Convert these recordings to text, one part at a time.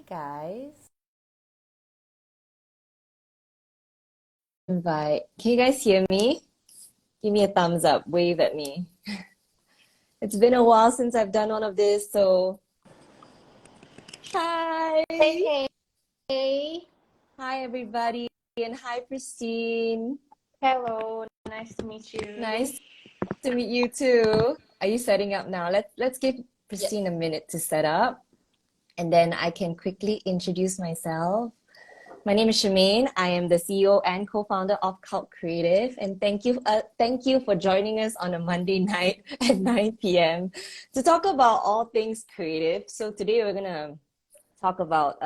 guys. Invite. Can you guys hear me? Give me a thumbs up, wave at me. It's been a while since I've done one of this, so hi. Hey, hey. Hi everybody, and hi Pristine. Hello, nice to meet you. Nice to meet you too. Are you setting up now? Let's give Yes. Pristine a minute to set up, and then I can quickly introduce myself. My name is Shemaine. I am the CEO and co-founder of Cult Creative, and thank you for joining us on a Monday night at 9 p.m. to talk about all things creative. So today we're gonna talk about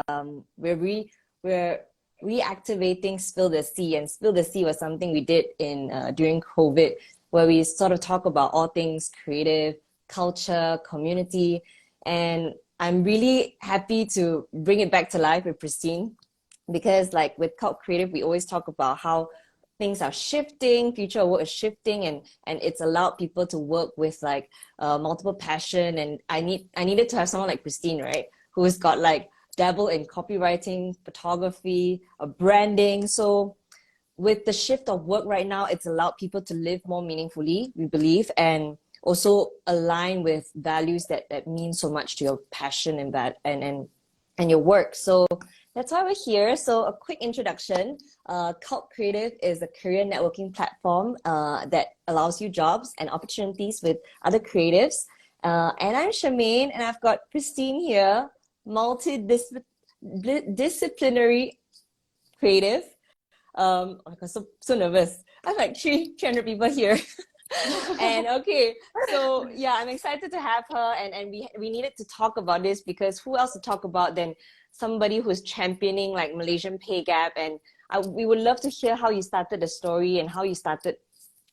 we're reactivating Spill the Sea, and Spill the Sea was something we did in during COVID, where we sort of talk about all things creative, culture, community, and I'm really happy to bring it back to life with Pristine because like with Cult Creative, we always talk about how things are shifting, future of work is shifting, and it's allowed people to work with like multiple passion. And I needed to have someone like Pristine, right, who's got like dabble in copywriting, photography, branding. So with the shift of work right now, it's allowed people to live more meaningfully, we believe, and also align with values that mean so much to your passion and that and your work. So that's why we're here. So a quick introduction. Cult Creative is a career networking platform that allows you jobs and opportunities with other creatives. And I'm Shemaine, and I've got Pristine here, multidisciplinary creative. Oh my God, so nervous. I have like 300 people here. And okay, so yeah, I'm excited to have her, and we needed to talk about this because who else to talk about than somebody who's championing like Malaysian pay gap. And we would love to hear how you started the story and how you started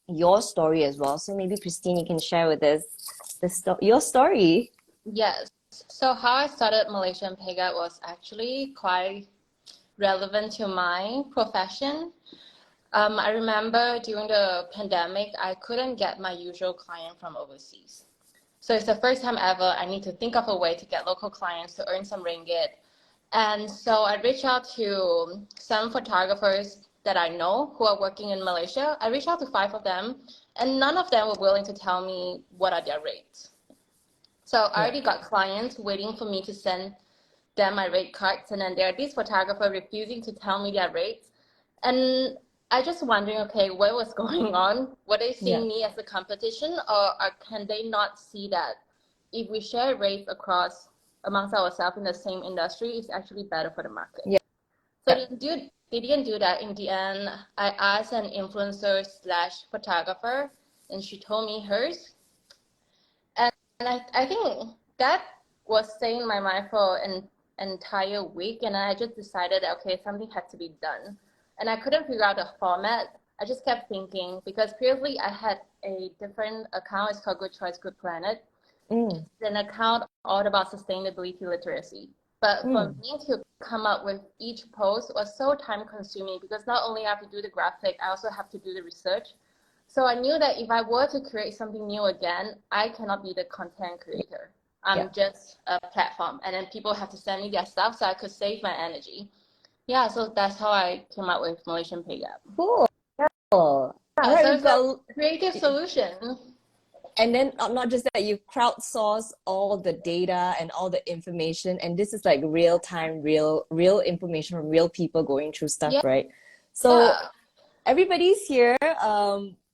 your story as well. So maybe Christine, you can share with us your story. Yes. So how I started Malaysian PAYGAP was actually quite relevant to my profession. I remember during the pandemic, I couldn't get my usual client from overseas. So it's the first time ever I need to think of a way to get local clients to earn some ringgit. And so I reached out to some photographers that I know who are working in Malaysia. I reached out to 5 of them, and none of them were willing to tell me what are their rates. So I already got clients waiting for me to send them my rate cards, and then there are these photographers refusing to tell me their rates. And I just wondering, okay, what was going on? Were they seeing me as a competition, or can they not see that if we share rates across amongst ourselves in the same industry, it's actually better for the market? Yeah. So they didn't do that. In the end, I asked an influencer slash photographer, and she told me hers. And I think that was staying in my mind for an entire week, and I just decided that, okay, something had to be done. And I couldn't figure out the format. I just kept thinking, because previously I had a different account. It's called Good Choice, Good Planet. It's an account all about sustainability literacy. But for me to come up with each post was so time consuming, because not only I have to do the graphic, I also have to do the research. So I knew that if I were to create something new again, I cannot be the content creator. I'm just a platform, and then people have to send me their stuff so I could save my energy. Yeah, so that's how I came up with Malaysian PAYGAP. Cool. All Yeah, right, so we've it's a got. creative solution. And then not just that, you crowdsource all the data and all the information, and this is like real time, real information from real people going through stuff, Yeah. right? So everybody's here.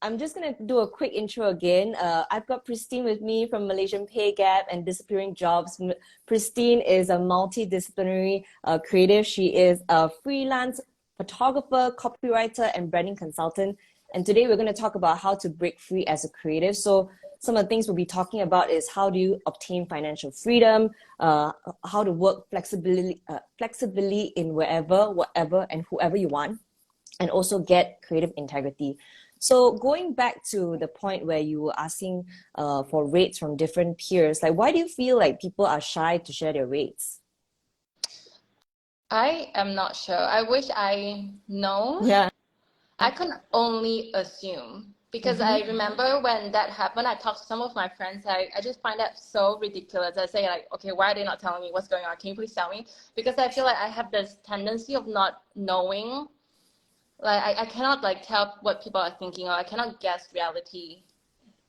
I'm just gonna do a quick intro again. I've got Pristine with me from Malaysian Pay Gap and Disappearing Jobs. Pristine is a multidisciplinary creative. She is a freelance photographer, copywriter, and branding consultant. And today we're going to talk about how to break free as a creative. So some of the things we'll be talking about is how do you obtain financial freedom, how to work flexibly in wherever, whatever, and whoever you want, and also get creative integrity. So going back to the point where you were asking for rates from different peers, like why do you feel like people are shy to share their rates? I am not sure. I wish I know. Yeah. I can only assume. Because I remember when that happened, I talked to some of my friends. I just find that so ridiculous. I say like, okay, why are they not telling me what's going on? Can you please tell me? Because I feel like I have this tendency of not knowing. Like I cannot like tell what people are thinking, or I cannot guess reality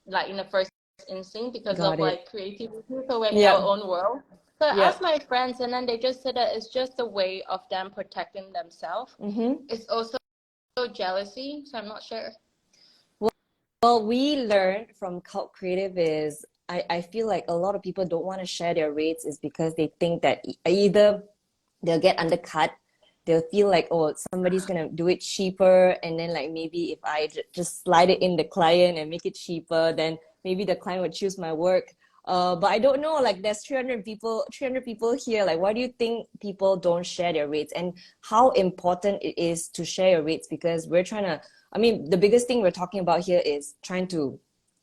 like in the first instinct because Got of it. like creativity. So we're in our Yep. own world. So I Yep. asked my friends, and then they just said that it's just a way of them protecting themselves. It's also jealousy, so I'm not sure. Well, we learned from Cult Creative is I feel like a lot of people don't want to share their rates is because they think that either they'll get undercut, they'll feel like, oh, somebody's gonna do it cheaper, and then like maybe if I just slide it in the client and make it cheaper, then maybe the client would choose my work. But I don't know, like there's 300 people here. Like, why do you think people don't share their rates, and how important it is to share your rates? Because we're trying to, I mean, the biggest thing we're talking about here is trying to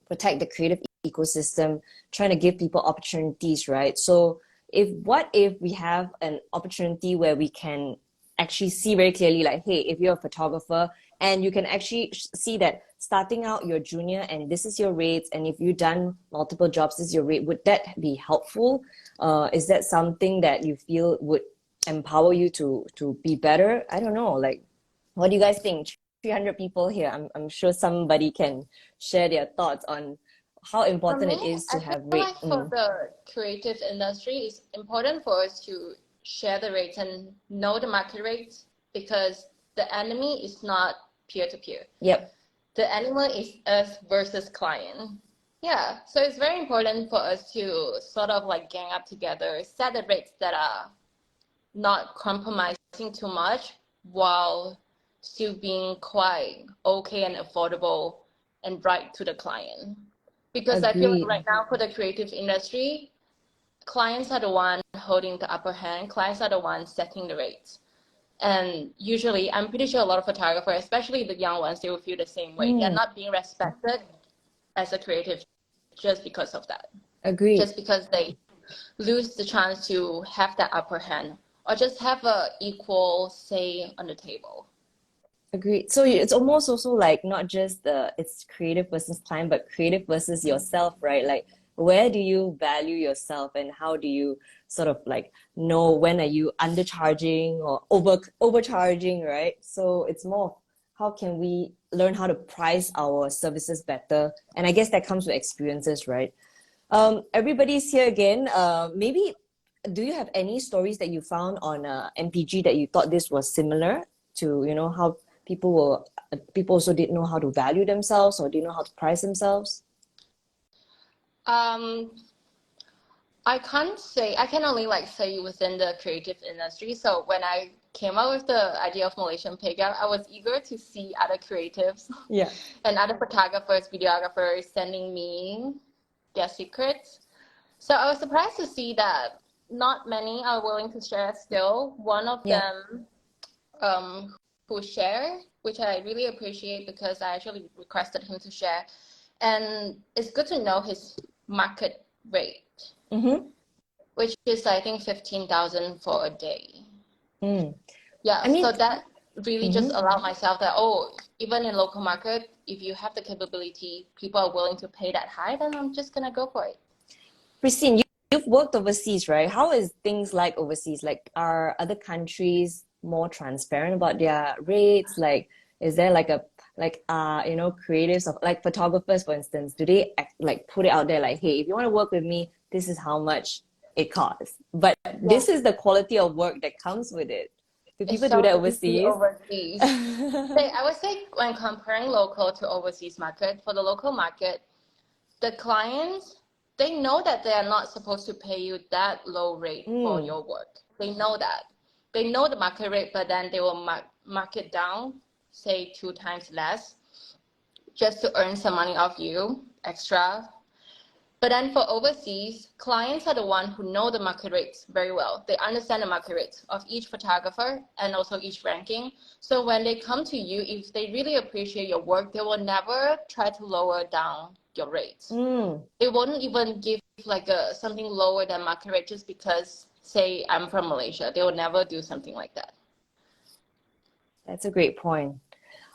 protect the creative ecosystem, trying to give people opportunities, right? So if we have an opportunity where we can actually see very clearly, like, hey, if you're a photographer and you can actually see that starting out you're junior and this is your rates, and if you've done multiple jobs, this is your rate, would that be helpful? Is that something that you feel would empower you to be better? I don't know, like, what do you guys think? 300 people here. I'm sure somebody can share their thoughts on how For important it me, is to I feel have rate. like for the creative industry, it's important for us to share the rates and know the market rates because the enemy is not peer-to-peer. Yep. The enemy is us versus client. Yeah, so it's very important for us to sort of like gang up together, set the rates that are not compromising too much while still being quite okay and affordable and right to the client. Because I feel like Agreed. right now for the creative industry, clients are the one holding the upper hand. Clients are the ones setting the rates. And usually, I'm pretty sure a lot of photographers, especially the young ones, they will feel the same way. They're not being respected as a creative just because of that. Agreed. Just because they lose the chance to have that upper hand or just have a equal say on the table. Agreed. So it's almost also like not just it's creative versus client, but creative versus yourself, right? Like, where do you value yourself, and how do you sort of like know when are you undercharging or overcharging, right? So it's more of how can we learn how to price our services better, and I guess that comes with experiences, right? Everybody's here again. Maybe do you have any stories that you found on MPG that you thought this was similar to, how people also didn't know how to value themselves or didn't know how to price themselves? Um, I can only like say within the creative industry. So when I came up with the idea of Malaysian PAYGAP, I was eager to see other creatives Yeah. and other photographers, videographers sending me their secrets. So I was surprised to see that not many are willing to share still. One of Yeah. them who share, which I really appreciate because I actually requested him to share. And it's good to know his market rate, which is I think 15,000 for a day. Yeah, I so mean, that really just allowed myself that, oh, even in local market, if you have the capability, people are willing to pay that high, then I'm just gonna go for it. Pristine, you've worked overseas, right? How is things like overseas? Like, are other countries more transparent about their rates? Like, is there like creatives of like photographers, for instance, do they like put it out there like, hey, if you want to work with me, this is how much it costs. But Yeah, this is the quality of work that comes with it. Do it's people do so that easy overseas? overseas. I would say when comparing local to overseas market, for the local market, the clients, they know that they are not supposed to pay you that low rate for your work. They know that. They know the market rate, but then they will mark it down, say 2 times less, just to earn some money off you extra. But then for overseas, clients are the one who know the market rates very well. They understand the market rates of each photographer and also each ranking. So when they come to you, if they really appreciate your work, they will never try to lower down your rates. They won't even give like something lower than market rate just because, say, I'm from Malaysia. They will never do something like that. That's a great point.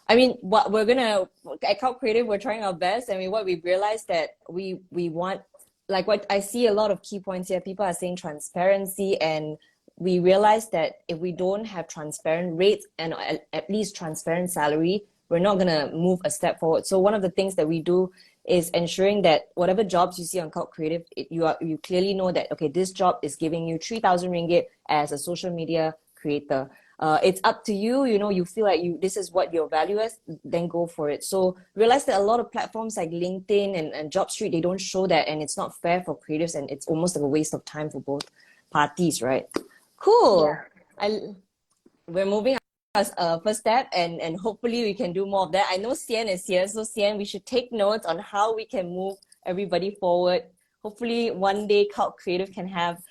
I mean, what we're gonna at Cult Creative, we're trying our best. I mean, what we've realized that we want, like what I see a lot of key points here. People are saying transparency, and we realize that if we don't have transparent rates and at least transparent salary, we're not gonna move a step forward. So one of the things that we do is ensuring that whatever jobs you see on Cult Creative, you clearly know that okay, this job is giving you 3,000 ringgit as a social media creator. It's up to you. You know, you feel like this is what your value is, then go for it. So realize that a lot of platforms like LinkedIn and JobStreet, they don't show that, and it's not fair for creatives, and it's almost like a waste of time for both parties, right? Cool. Yeah. We're moving as a first step, and hopefully we can do more of that. I know Sian is here, so Sian, we should take notes on how we can move everybody forward. Hopefully one day Cult Creative can have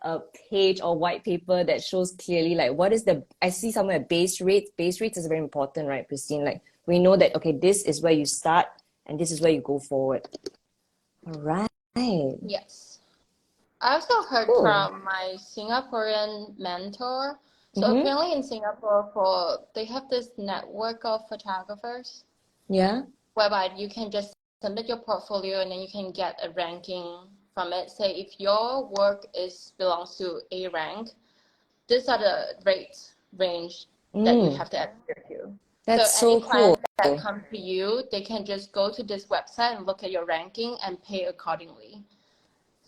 a page or white paper that shows clearly like what is the, I see somewhere base rates. Base rates is very important, right, Pristine? Like we know that okay, this is where you start and this is where you go forward. All right. Yes. I also heard Cool. from my Singaporean mentor. So Mm-hmm. apparently in Singapore, for they have this network of photographers Yeah. whereby you can just submit your portfolio and then you can get a ranking from it. Say if your work is belongs to A rank, these are the rates range that you Mm, have to adhere to. So that's any so cool. client that come to you, they can just go to this website and look at your ranking and pay accordingly.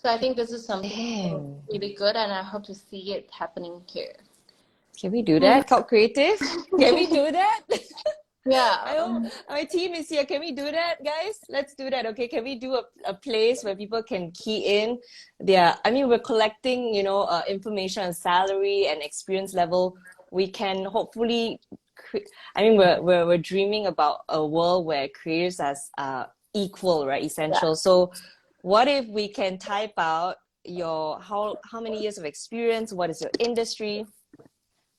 So I think this is something Damn. really good, and I hope to see it happening here. Can we do that? Cult Creative? Can we do that? I Yeah, hope my team is here. Can we do that, guys? Let's do that. Okay. Can we do a place where people can key in their, I mean, we're collecting, you know, information on salary and experience level. We can hopefully, I mean, we're dreaming about a world where careers are equal, right? yeah. Essential. So what if we can type out your, how many years of experience? What is your industry?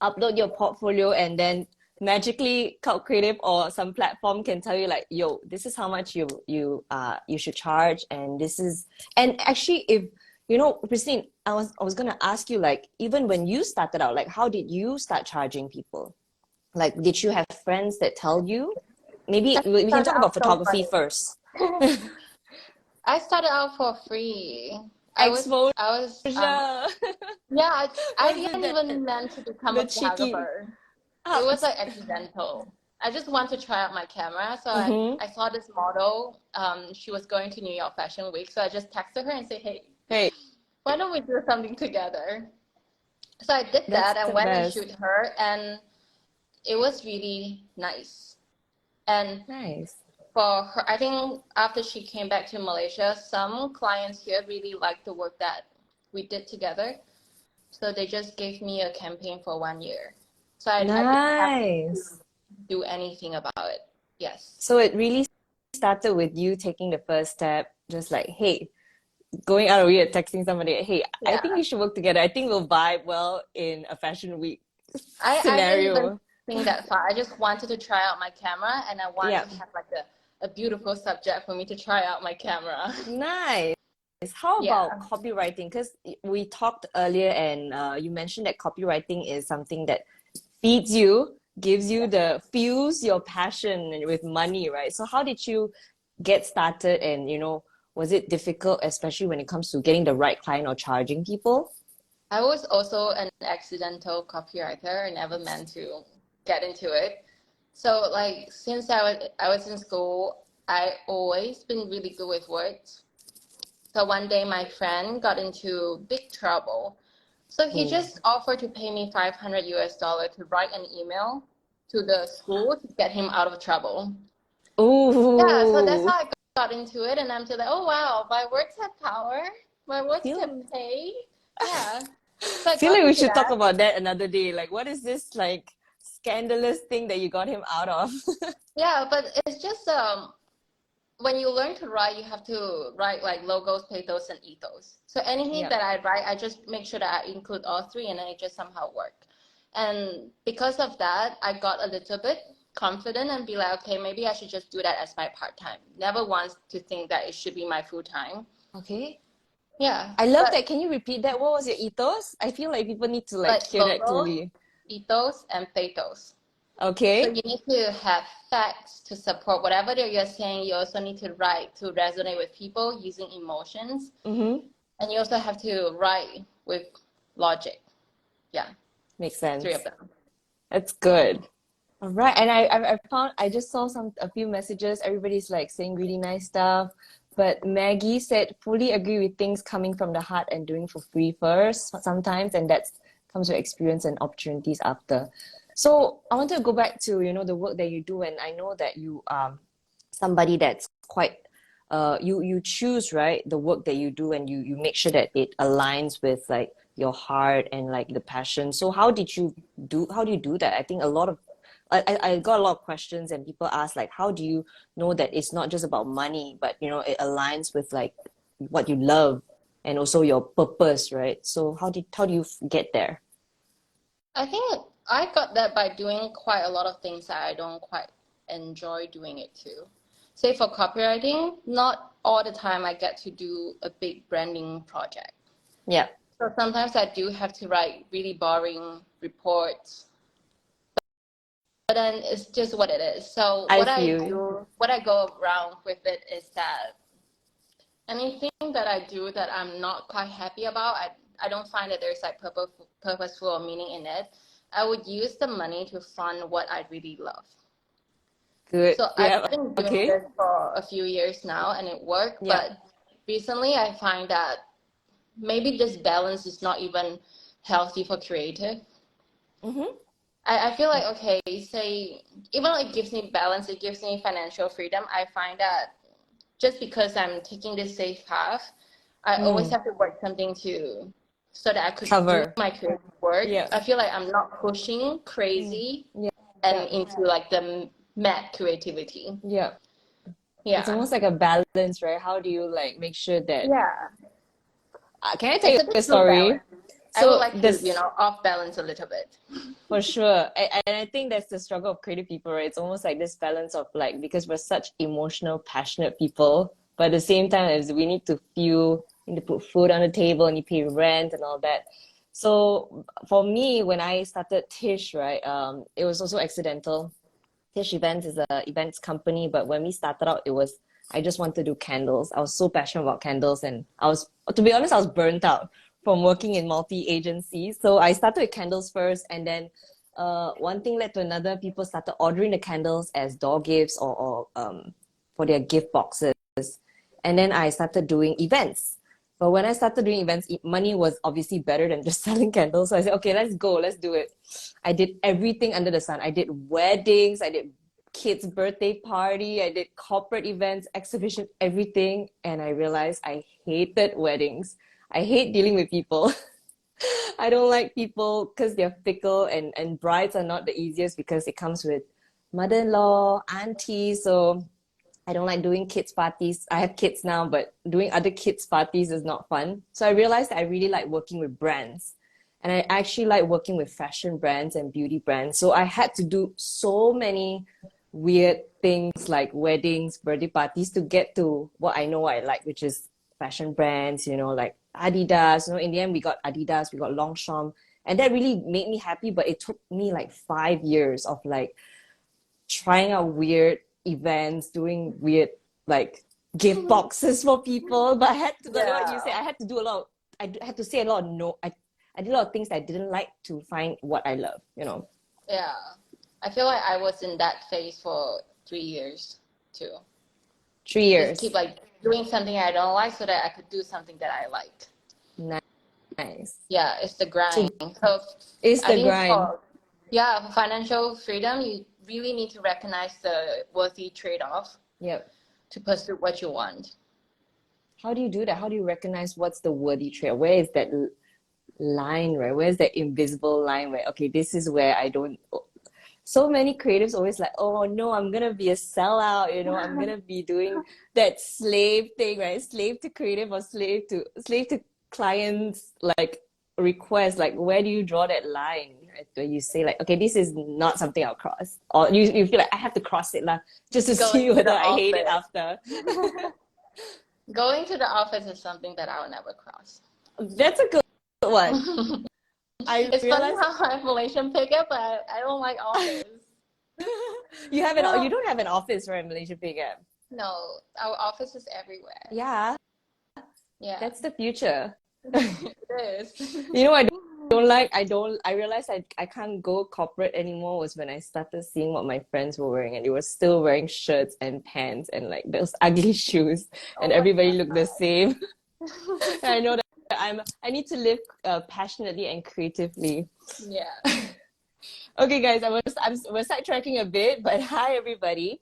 Upload your portfolio, and then magically Cloud Creative or some platform can tell you like, yo, this is how much you should charge, and this is, and actually if you know, Christine, I was gonna ask you, like, even when you started out, like how did you start charging people? Like, did you have friends that tell you? Maybe we can Started talk out about so photography first. funny. I started out for free. Exposure. I was Was yeah, I it didn't that even meant to become a the cheeky photographer. It how, was like accidental. I just want to try out my camera, so mm-hmm. I saw this model. She was going to New York Fashion Week, so I just texted her and said, "Hey, Hey, why don't we do something together?" So I did that's that and the went and best. shoot her, and it was really nice. And Nice. for her, I think after she came back to Malaysia, some clients here really liked the work that we did together. So they just gave me a campaign for 1 year. So I didn't have to Nice. do anything about it. Yes. So it really started with you taking the first step, just like, hey, going out of here, texting somebody, hey, I think Yeah. we should work together. I think we'll vibe well in a fashion week I didn't even scenario. think that far. I just wanted to try out my camera and I want Yeah. to have like a beautiful subject for me to try out my camera. Nice. How about Yeah. copywriting? Because we talked earlier, and you mentioned that copywriting is something that feeds you, gives you the fuels your passion with money, right? So how did you get started, and you know, was it difficult, especially when it comes to getting the right client or charging people? I was also an accidental copywriter. I never meant to get into it. So like since I was in school, I always been really good with words. So one day my friend got into big trouble. So he Oh, just offered to pay me 500 US dollar to write an email to the school to get him out of trouble. Yeah, so that's ooh, how I got into it, and I'm just like, oh wow, my words have power. My words can feel pay. Yeah. So I feel got like we into should talk that. about that another day. Like, what is this like scandalous thing that you got him out of? Yeah, but it's just when you learn to write, you have to write like logos, pathos, and ethos. So anything Yep, that I write, I just make sure that I include all three, and then it just somehow work. And because of that, I got a little bit confident and be like, okay, maybe I should just do that as my part time. Never once to think that it should be my full time. okay. Yeah, I love but that. Can you repeat that? What was your ethos? I feel like people need to like like hear that logos, clearly. ethos, and pathos. So Okay. you need to have facts to support whatever that you're saying. You also need to write to resonate with people using emotions. Mm-hmm. And you also have to write with logic. Yeah, Makes three of sense. them. That's good. All right, and I found I just saw a few messages. Everybody's like saying really nice stuff, but Maggie said fully agree with things coming from the heart and doing for free first sometimes, and that comes with experience and opportunities after. So I want to go back to the work that you do, and I know that you somebody that's quite you choose, right, the work that you do, and you make sure that it aligns with like your heart and like the passion. So how do you do that? I think a lot of I got a lot of questions, and people ask like, how do you know that it's not just about money, but it aligns with like what you love and also your purpose, right? So how do you get there? I think I got that by doing quite a lot of things that I don't quite enjoy doing it too. Say for copywriting, not all the time I get to do a big branding project. Yeah, So sometimes I do have to write really boring reports, but then it's just what it is. So I what I feel you. do, what I go around with it is that anything that I do that I'm not quite happy about, I don't find that there's like purposeful or meaning in it. I would use the money to fund what I really love. Good. So I've Yeah. been doing Okay. this for a few years now and it worked, Yeah. but recently I find that maybe this balance is not even healthy for creative. Mm-hmm. I feel like, okay, say, even though it gives me balance, it gives me financial freedom, I find that just because I'm taking this safe path, I always Mm. have to work something to so that I could do Cover. my creative work. Yeah. I feel like I'm not pushing Mm. crazy Yeah. and Yeah. into like the mad creativity. Yeah. It's Yeah. almost like a balance, right? How do you like make sure that Yeah. can I tell It's you a bit a too story? balanced. I would So like to, this off balance a little bit. for sure. And I think that's the struggle of creative people, right? It's almost like this balance of like, because we're such emotional, passionate people, but at the same time as we need to fuel, need to put food on the table and you pay rent and all that. So for me, when I started Tish, right, it was also accidental. Tish Events is a events company, but when we started out, it was I just wanted to do candles. I was so passionate about candles, and to be honest, I was burnt out from working in multi agencies. So I started with candles first, and then one thing led to another. People started ordering the candles as door gifts or for their gift boxes, and then I started doing events. But when I started doing events, money was obviously better than just selling candles. So I said, okay, let's go, let's do it. I did everything under the sun. I did weddings, I did kids' birthday party, I did corporate events, exhibition, everything. And I realized I hated weddings. I hate dealing with people. I don't like people because they're fickle, and brides are not the easiest because it comes with mother-in-law, auntie. So I don't like doing kids parties. I have kids now, but doing other kids parties is not fun. So I realized that I really like working with brands. And I actually like working with fashion brands and beauty brands. So I had to do so many weird things like weddings, birthday parties to get to what I know I like, which is fashion brands, like Adidas. In the end, we got Adidas, we got Longchamp. And that really made me happy. But it took me like 5 years of like trying out weird events, doing weird like gift boxes for people. But I had to, like what you say, Yeah. I had to do a lot. Had to say a lot of no. I did a lot of things that I didn't like to find what I love. Yeah. I feel like I was in that phase for 3 years too. Three Just keep years. like doing something I don't like so that I could do something that I like. Nice. Yeah, it's the So grind. So it's I the think grind. for financial freedom, you really need to recognize the worthy trade-off Yep. to pursue what you want. How do you do that? How do you recognize what's the worthy trade? Where is that line, right? Where's that invisible line where, okay, this is where I don't. So many creatives always like, oh no, I'm gonna be a sellout, I'm gonna be doing that slave thing, right? Slave to creative or slave to clients like request. Like, where do you draw that line? Right? Where you say like, okay, this is not something I'll cross. Or you feel like I have to cross it lah, just to see Going to whether the I hate it office. after. Going to the office is something that I'll never cross. That's a good one. I It's funny realized how I'm Malaysian pickup, but I don't like office. You have you No, don't have an office, right, Malaysia PAYGAP? no, our office is everywhere. Yeah, Yeah, that's the future. it is. You know, I realized I can't go corporate anymore was when I started seeing what my friends were wearing, and they were still wearing shirts and pants and like those ugly shoes, and Oh my everybody looked the God. same. And I know that I need to live passionately and creatively. Yeah. Okay, guys, we're sidetracking a bit, but hi everybody.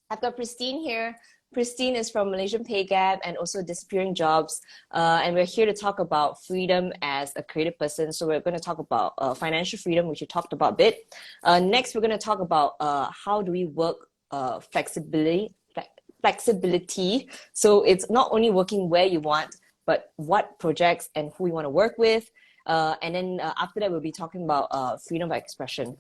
I've got Pristine here. Pristine is from Malaysian Pay Gap and also Disappearing Jobs. And we're here to talk about freedom as a creative person. So we're going to talk about financial freedom, which you talked about a bit. Next, we're going to talk about how do we work flexibility. So it's not only working where you want, but what projects and who you want to work with. And then after that, we'll be talking about freedom of expression.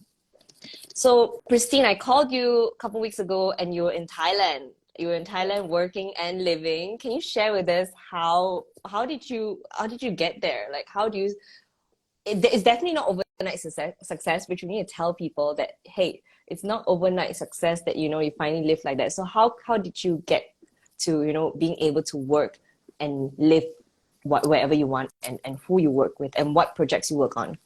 So, Pristine, I called you a couple weeks ago and you were in Thailand. You were in Thailand working and living. Can you share with us how did you get there? Like how do you it's definitely not overnight success, which we need to tell people that hey, it's not overnight success that you finally live like that. So how did you get to being able to work and live wherever you want and who you work with and what projects you work on?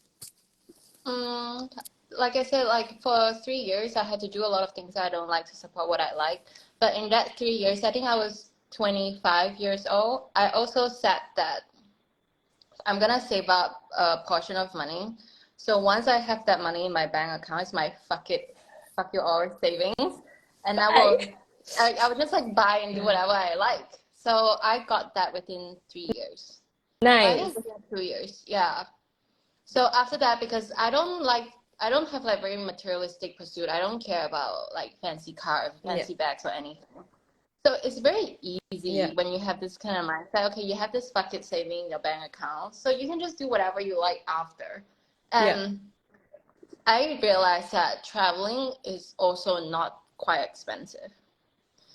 Mm, like I said, like for 3 years, I had to do a lot of things I don't like to support what I like. But in that 3 years, I think I was 25 years old. I also said that I'm gonna save up a portion of money. So once I have that money in my bank account, it's my fuck you all savings, and Bye. I would just like buy and do whatever I like. So I got that within 3 years. I Nice. think within 2 years, yeah. So after that, because I don't have like very materialistic pursuit. I don't care about like fancy cars, Yeah. fancy bags, or anything. So it's very Yeah. easy when you have this kind of mindset. Okay, you have this bucket saving in your bank account, so you can just do whatever you like after. Yeah. And I realized that traveling is also not quite expensive.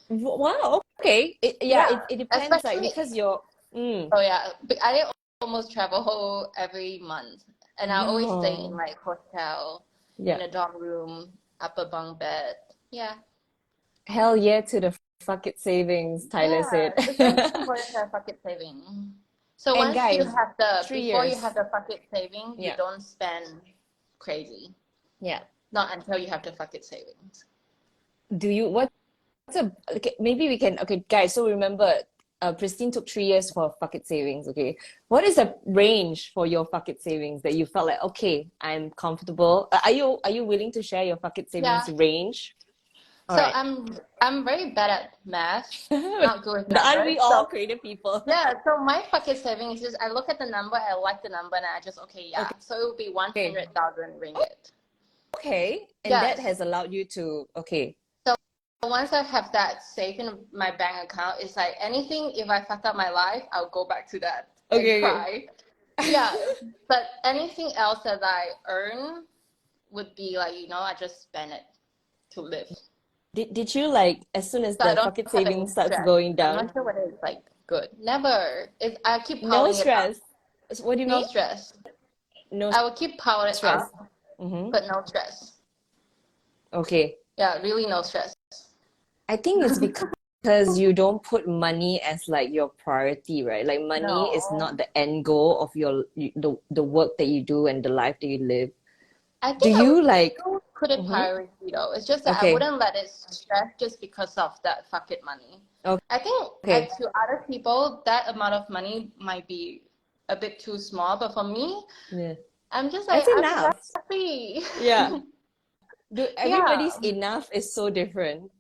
Wow. Okay. Yeah. Yeah, It depends. Like especially because you're. Mm, oh yeah, but I almost travel every month, and I always stay in no. like hotel, in Yeah. a dorm room, upper bunk bed. Yeah, Hell yeah to the fuck it savings, Tyler yeah, said. it's very important to have bucket saving. So And once you guys, have the, three before you years. have the bucket saving, you Yeah. don't spend crazy. Yeah. Not until you have the bucket savings. Do you what's a okay, maybe we can okay, guys, so remember Pristine took 3 years for fuck it savings, okay? What is the range for your fuck it savings that you felt like, okay, I'm comfortable? Are you willing to share your fuck it Yeah. savings range? All So right. I'm very bad at math, not good with Aren't we numbers. all So creative people? yeah, so my bucket saving is just I look at the number, I like the number, and I just okay, yeah. So it would be Okay. 100,000 ringgit. Okay. And that Yes. has allowed you to, okay. So once I have that safe in my bank account, it's like anything, if I fuck up my life, I'll go back to that and Okay, cry. okay. Yeah. But anything else that I earn would be like, I just spend it to live. Did you like as soon as So I the don't fuck it have any savings starts stress. going I'm down? not sure whether it's like good. Never. I keep No piling it up. stress. What do you No mean? stress. No I will keep piling it stress. up, Mm-hmm. but no stress. Okay. Yeah, really no stress. I think it's because you don't put money as like your priority, right? Like money is No. not the end goal of the work that you do and the life that you live. I Do think I would you like still put it mm-hmm. priority though. It's just that I Okay. wouldn't let it stress just because of that fuck it money. I think Okay. to other people that amount of money might be a bit too small, but for me, Yeah. I'm just like That's I'm enough. happy. Yeah. Do everybody's Yeah. enough is so different.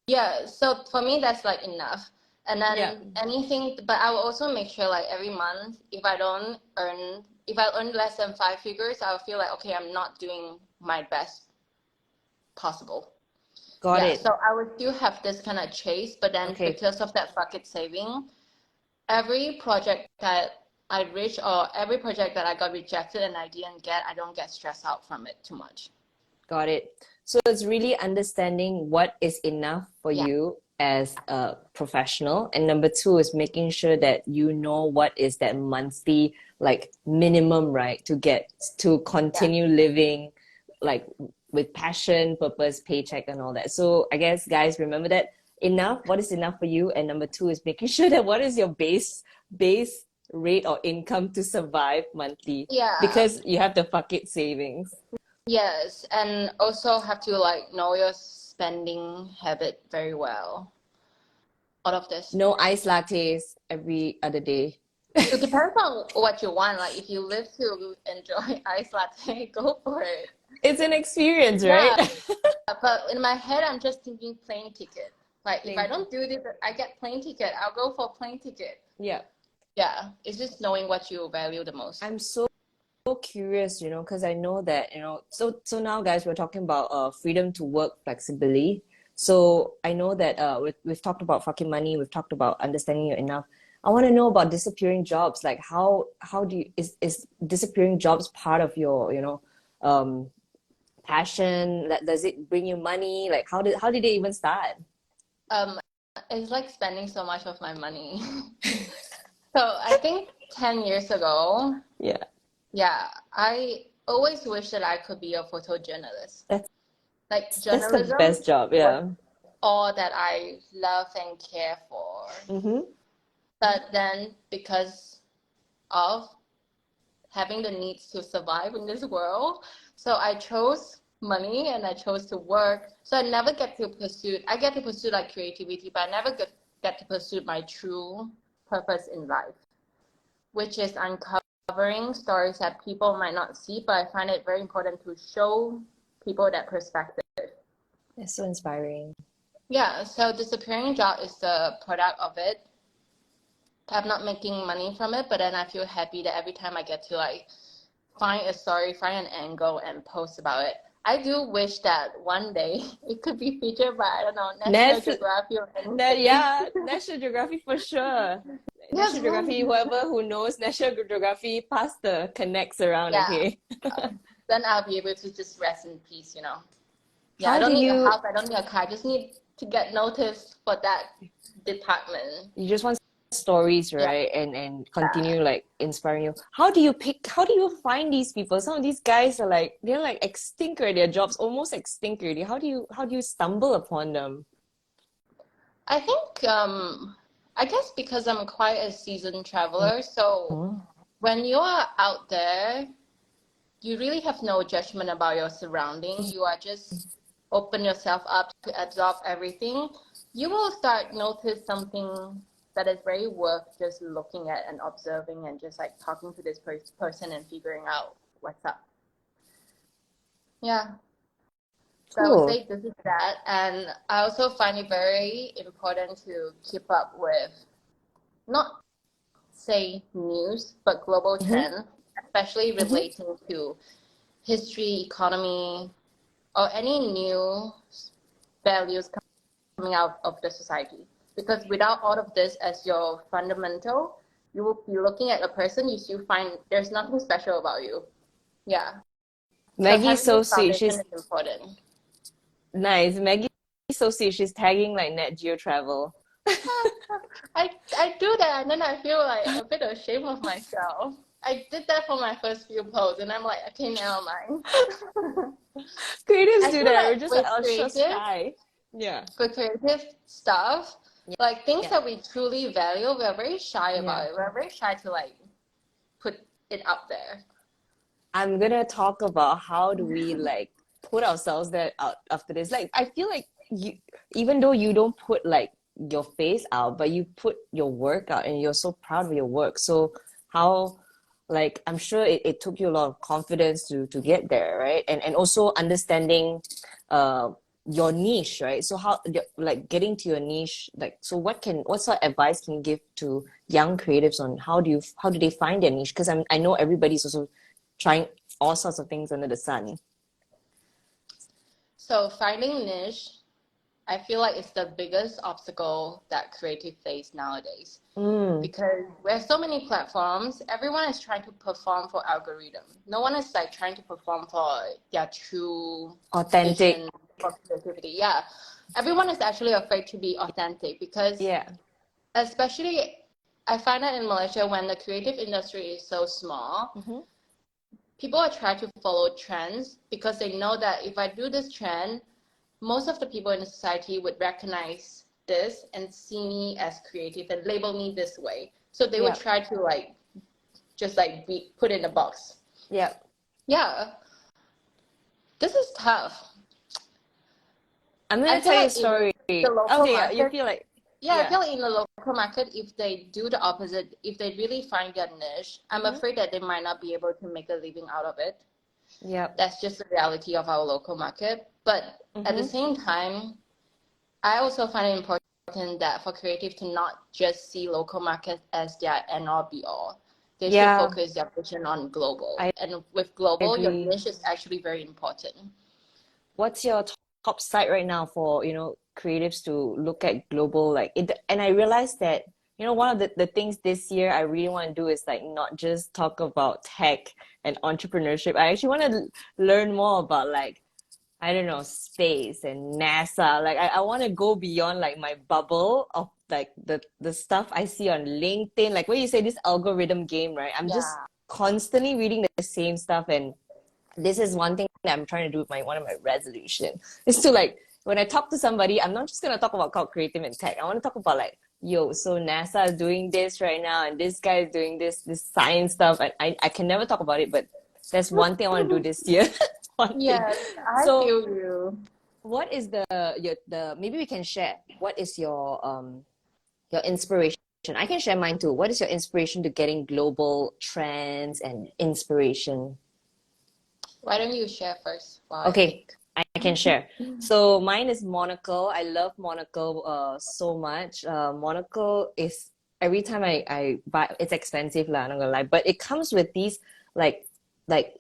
Yeah, so for me that's like enough. And Yeah. then anything, but I will also make sure like every month if I earn less than five figures, I'll feel like okay, I'm not doing my best possible. Got Yeah, it. so I would still have this kind of chase, but then Okay. because of that bucket saving, every project that I reach or every project that I got rejected and I didn't get, I don't get stressed out from it too much. Got it. So it's really understanding what is enough for Yeah, you as a professional. And number two is making sure that you know what is that monthly like minimum, right? To get to yeah, continue living like with passion, purpose, paycheck, and all that. So I guess, guys, remember that enough. What is enough for you? And number two is making sure that what is your base rate or income to survive monthly, Yeah. because you have the fuck it savings. Yes, and also have to like know your spending habit very well. All of this. No ice lattes every other day. It depends on what you want. Like if you live to enjoy ice latte, go for it. It's an experience, right? Yeah, but in my head, I'm just thinking plane ticket. Like if I Plain. don't do this, I get plane ticket. I'll go for plane ticket. Yeah. Yeah, it's just knowing what you value the most. I'm so curious, because I know that, so now, guys, we're talking about freedom to work flexibly. So I know that we've talked about fucking money, we've talked about understanding your enough. I want to know about disappearing jobs. Like how do you is disappearing jobs part of your, passion? Does it bring you money? Like how did they even start? Um, it's like spending so much of my money. So I think 10 years ago, Yeah. yeah, I always wish that I could be a photojournalist. That's Like that's the journalism best job. was Yeah. all that I love and care for. Mm-hmm. But then because of having the needs to survive in this world, so I chose money and I chose to work. So I never get to pursue, I get to pursue like creativity, but I never get to pursue my true purpose in life, which is uncovering stories that people might not see, but I find it very important to show people that perspective. It's so inspiring. Yeah, so Disappearing Job is the product of it. I'm not making money from it, but then I feel happy that every time I get to like find a story, find an angle, and post about it. I do wish that one day it could be featured by, I don't know, National Nat, Geographic or anything. yeah, National Geographic for sure. Yes, National Geography, whoever who knows National Geography, pass the connects around, yeah. okay? Then I'll be able to just rest in peace, you know. Yeah, I How do don't need a you, house, I don't need a car. I just need to get noticed for that department. you just want stories, Yeah, right? And yeah. continue like inspiring you. How do you find these people? Some of these guys are like, they're like extinct already, their jobs almost extinct already. How do you stumble upon them? I think I guess because I'm quite a seasoned traveler, so Oh. when you are out there, you really have no judgment about your surrounding. You are just open yourself up to absorb everything. You will start notice something that is very worth just looking at and observing and just like talking to this person and figuring out what's up. Yeah. So I would Cool. say this is that. And I also find it very important to keep up with not say news, but global Mm-hmm. trends, especially Mm-hmm. relating to history, economy, or any new values coming out of the society. Because without all of this as your fundamental, you will be looking at a person, you still find there's nothing special about you. Yeah. So Maggie's having so this sweet. foundation She's is important. nice. Maggie's so sweet. She's tagging like Net Geo Travel. I do that and then I feel like a bit ashamed of myself. I did that for my first few posts and I'm like, okay, never mind. Creatives I do feel that. We're like just like, oh, sure, shy. Yeah. with creative stuff, like things Yeah. that we truly value, we're very shy Yeah. about it. We're very shy to like put it out there. I'm gonna talk about how do we like put ourselves there out after this. Like I feel like you, even though you don't put like your face out, but you put your work out and you're so proud of your work. So how, like, I'm sure it took you a lot of confidence to get there, right? And also understanding uh your niche, right? So how, like, getting to your niche, like, so what sort of advice can you give to young creatives on how do they find their niche? Because I know everybody's also trying all sorts of things under the sun. So finding niche, I feel like it's the biggest obstacle that creative face nowadays. Mm, Because we have so many platforms, everyone is trying to perform for algorithm. No one is like trying to perform for their true authentic. vision for creativity. Yeah. Everyone is actually afraid to be authentic because Yeah. especially I find that in Malaysia when the creative industry is so small, Mm-hmm. people are trying to follow trends because they know that if I do this trend, most of the people in the society would recognize this and see me as creative and label me this way. So they would try to like just like be put in a box. Yeah. Yeah. This is tough. I'm I gonna feel tell you a like story. in the local Okay, you market, feel like I feel like in the local market, if they do the opposite, if they really find their niche, I'm afraid that they might not be able to make a living out of it. Yep. That's just the reality of our local market. But at the same time, I also find it important that for creative to not just see local market as their end all be all. They should focus their vision on global. I And with global, your agree. niche is actually very important. What's your top site right now for, creatives to look at global, like it? And I realized that, one of the things this year I really want to do is like not just talk about tech and entrepreneurship. I actually want to learn more about like, I don't know, space and NASA. Like I want to go beyond like my bubble of like the stuff I see on LinkedIn. Like when you say this algorithm game, right? I'm just Yeah. constantly reading the same stuff, and this is one thing that I'm trying to do with one of my resolution is to like when I talk to somebody, I'm not just gonna talk about cloud creative and tech. I want to talk about like, yo, so NASA is doing this right now, and this guy is doing this science stuff, and I can never talk about it, but that's one thing I want to do this year. One thing. Yes, I So feel you. what is the maybe we can share what is your inspiration? I can share mine too. What is your inspiration to getting global trends and inspiration? Why don't you share first while I Okay, think? I can share. So mine is Monocle. I love Monocle so much. Monocle is every time I buy, it's expensive lah, not gonna lie, but it comes with these like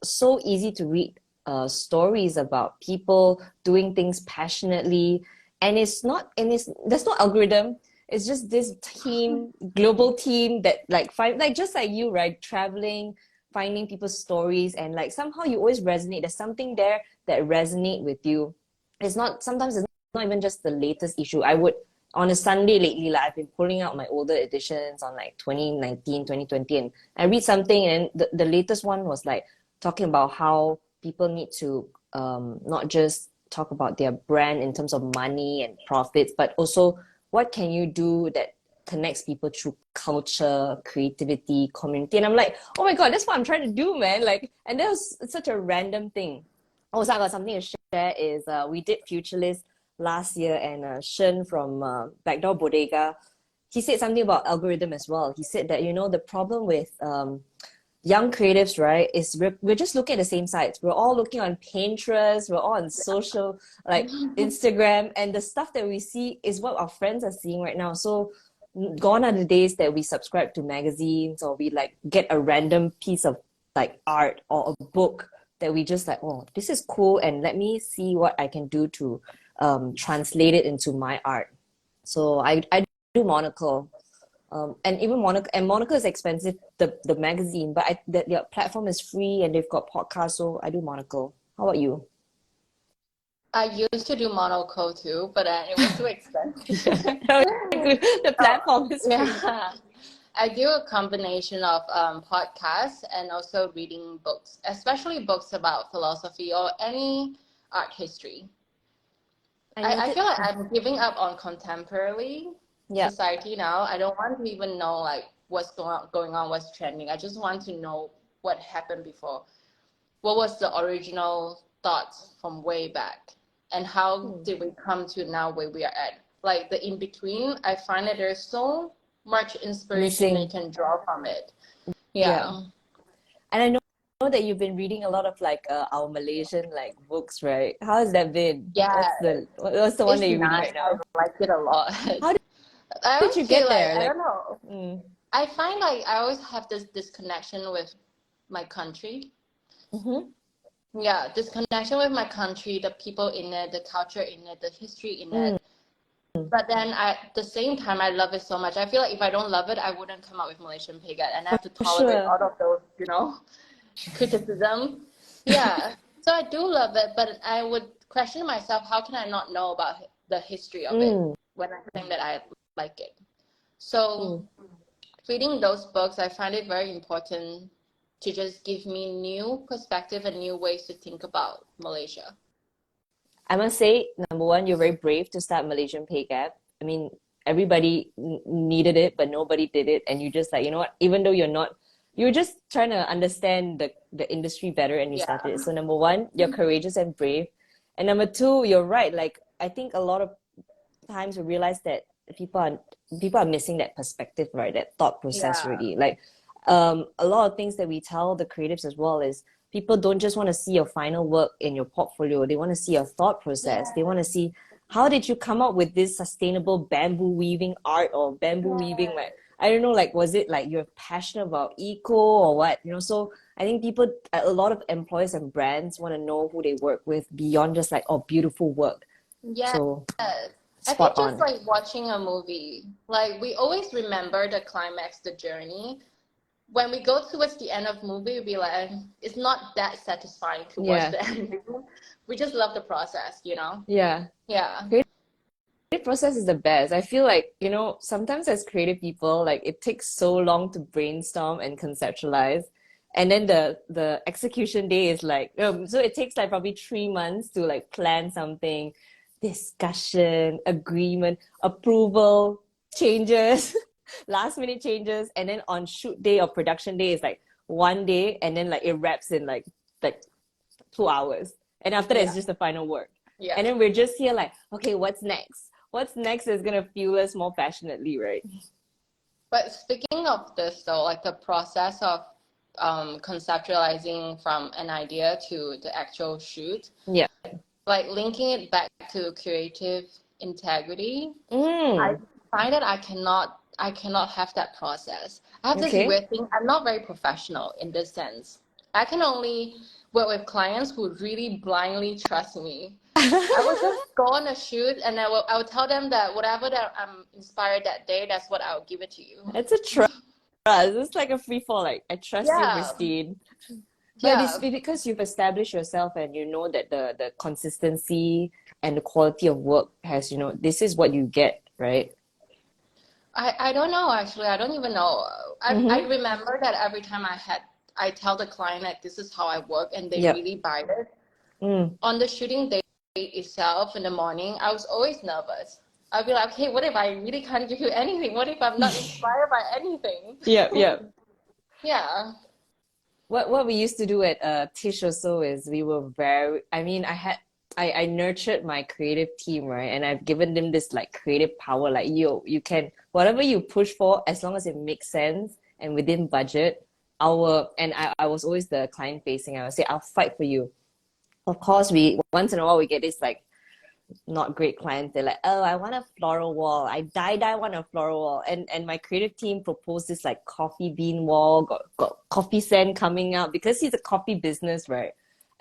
so easy to read stories about people doing things passionately, and it's there's no algorithm. It's just this team, global team that like find like just like you, right? Traveling, finding people's stories, and like somehow you always resonate. There's something there that resonate with you. It's not sometimes it's not even just the latest issue. I would on a Sunday lately, like I've been pulling out my older editions on like 2019, 2020, and I read something, and the latest one was like talking about how people need to not just talk about their brand in terms of money and profits, but also what can you do that connects people through culture, creativity, community. And I'm like, oh my God, that's what I'm trying to do, man. Like, and that was such a random thing. Also, I got something to share is we did Futurelist last year, and Shen from Backdoor Bodega, he said something about algorithm as well. He said that, the problem with young creatives, right, is we're just looking at the same sites. We're all looking on Pinterest, we're all on social, like Instagram, and the stuff that we see is what our friends are seeing right now. So gone are the days that we subscribe to magazines or we like get a random piece of like art or a book that we just like, oh, this is cool, and let me see what I can do to translate it into my art. So I do Monocle. And even Monocle is expensive, the magazine, but their platform is free and they've got podcasts, so I do Monocle. How about you? I used to do Monocle too, but it was too expensive. The platform is free. Yeah. I do a combination of podcasts and also reading books, especially books about philosophy or any art history. I feel like I'm giving up on contemporary Yeah. society now. I don't want to even know like what's going on, what's trending. I just want to know what happened before. What was the original thoughts from way back? And how did we come to now where we are at? Like the in between, I find that there's so much inspiration that you Missing. can draw from it. Yeah. Yeah. And I know that you've been reading a lot of like our Malaysian like books, right? How has that been? Yeah. What's the one It's that you're reading nice. right I now? like it a lot. How I did always you feel get like, there? I Like, don't know. mm, I find like I always have this connection with my country. mm-hmm, Yeah, this connection with my country, the people in it, the culture in it, the history in mm, it. But then at the same time, I love it so much. I feel like if I don't love it, I wouldn't come out with Malaysian PAYGAP, and I have to for tolerate sure. all of those, criticism. Yeah. So I do love it, but I would question myself, how can I not know about the history of it Mm, when I think that I like it? So mm, reading those books, I find it very important to just give me new perspective and new ways to think about Malaysia. I must say, number one, you're very brave to start Malaysian Pay Gap. I mean, everybody needed it, but nobody did it. And you just like, you know what, even though you're just trying to understand the industry better and you Yeah. started it. So number one, you're courageous and brave. And number two, you're right. Like, I think a lot of times we realize that people are missing that perspective, right? That thought process Yeah. really. Like, a lot of things that we tell the creatives as well is people don't just want to see your final work in your portfolio. They want to see your thought process. They want to see how did you come up with this sustainable bamboo weaving art or bamboo weaving, like I don't know, like was it like you're passionate about eco or what? You know, so I think a lot of employers and brands want to know who they work with beyond just like, oh, beautiful work. Yes. So I spot think just on. like watching a movie, like we always remember the climax, the journey. When we go towards the end of movie, we'll be like, it's not that satisfying to watch Yeah. the ending. We just love the process, you know? Yeah. Yeah. Creative process is the best. I feel like, you know, sometimes as creative people, like it takes so long to brainstorm and conceptualize. And then the execution day is like, so it takes like probably 3 months to like plan something, discussion, agreement, approval, changes, last minute changes. And then on shoot day or production day is like 1 day and then like it wraps in like 2 hours. And after that, Yeah. it's just the final work. Yeah. And then we're just here like, okay, what's next? What's next is gonna fuel us more passionately, right? But speaking of this though, like the process of conceptualizing from an idea to the actual shoot, Yeah. like linking it back to creative integrity, I Mm. find that I cannot have that process. I have this Okay. weird thing. I'm not very professional in this sense. I can only work with clients who really blindly trust me. I would just go on a shoot and I would tell them that whatever that I'm inspired that day, that's what I'll give it to you. It's a trust. It's like a free fall. Like I trust you, Yeah, Pristine. But it's yeah. because you've established yourself and you know that the consistency and the quality of work has, you know, this is what you get, right? I don't know actually. I don't even know. I Mm-hmm. remember that every time I tell the client that this is how I work and they Yep. really buy it. Mm. On the shooting day itself in the morning, I was always nervous. I'd be like, okay, what if I really can't give you anything? What if I'm not inspired by anything? Yep, yep. Yeah, What we used to do at Tish also is we were very, I mean, I nurtured my creative team, right? And I've given them this like creative power, like you can whatever you push for, as long as it makes sense and within budget, I was always the client facing. I would say, I'll fight for you. Of course, we once in a while we get this like not great clients. They're like, oh, I want a floral wall. I die want a floral wall. And my creative team proposed this like coffee bean wall, got coffee scent coming out because he's a coffee business, right?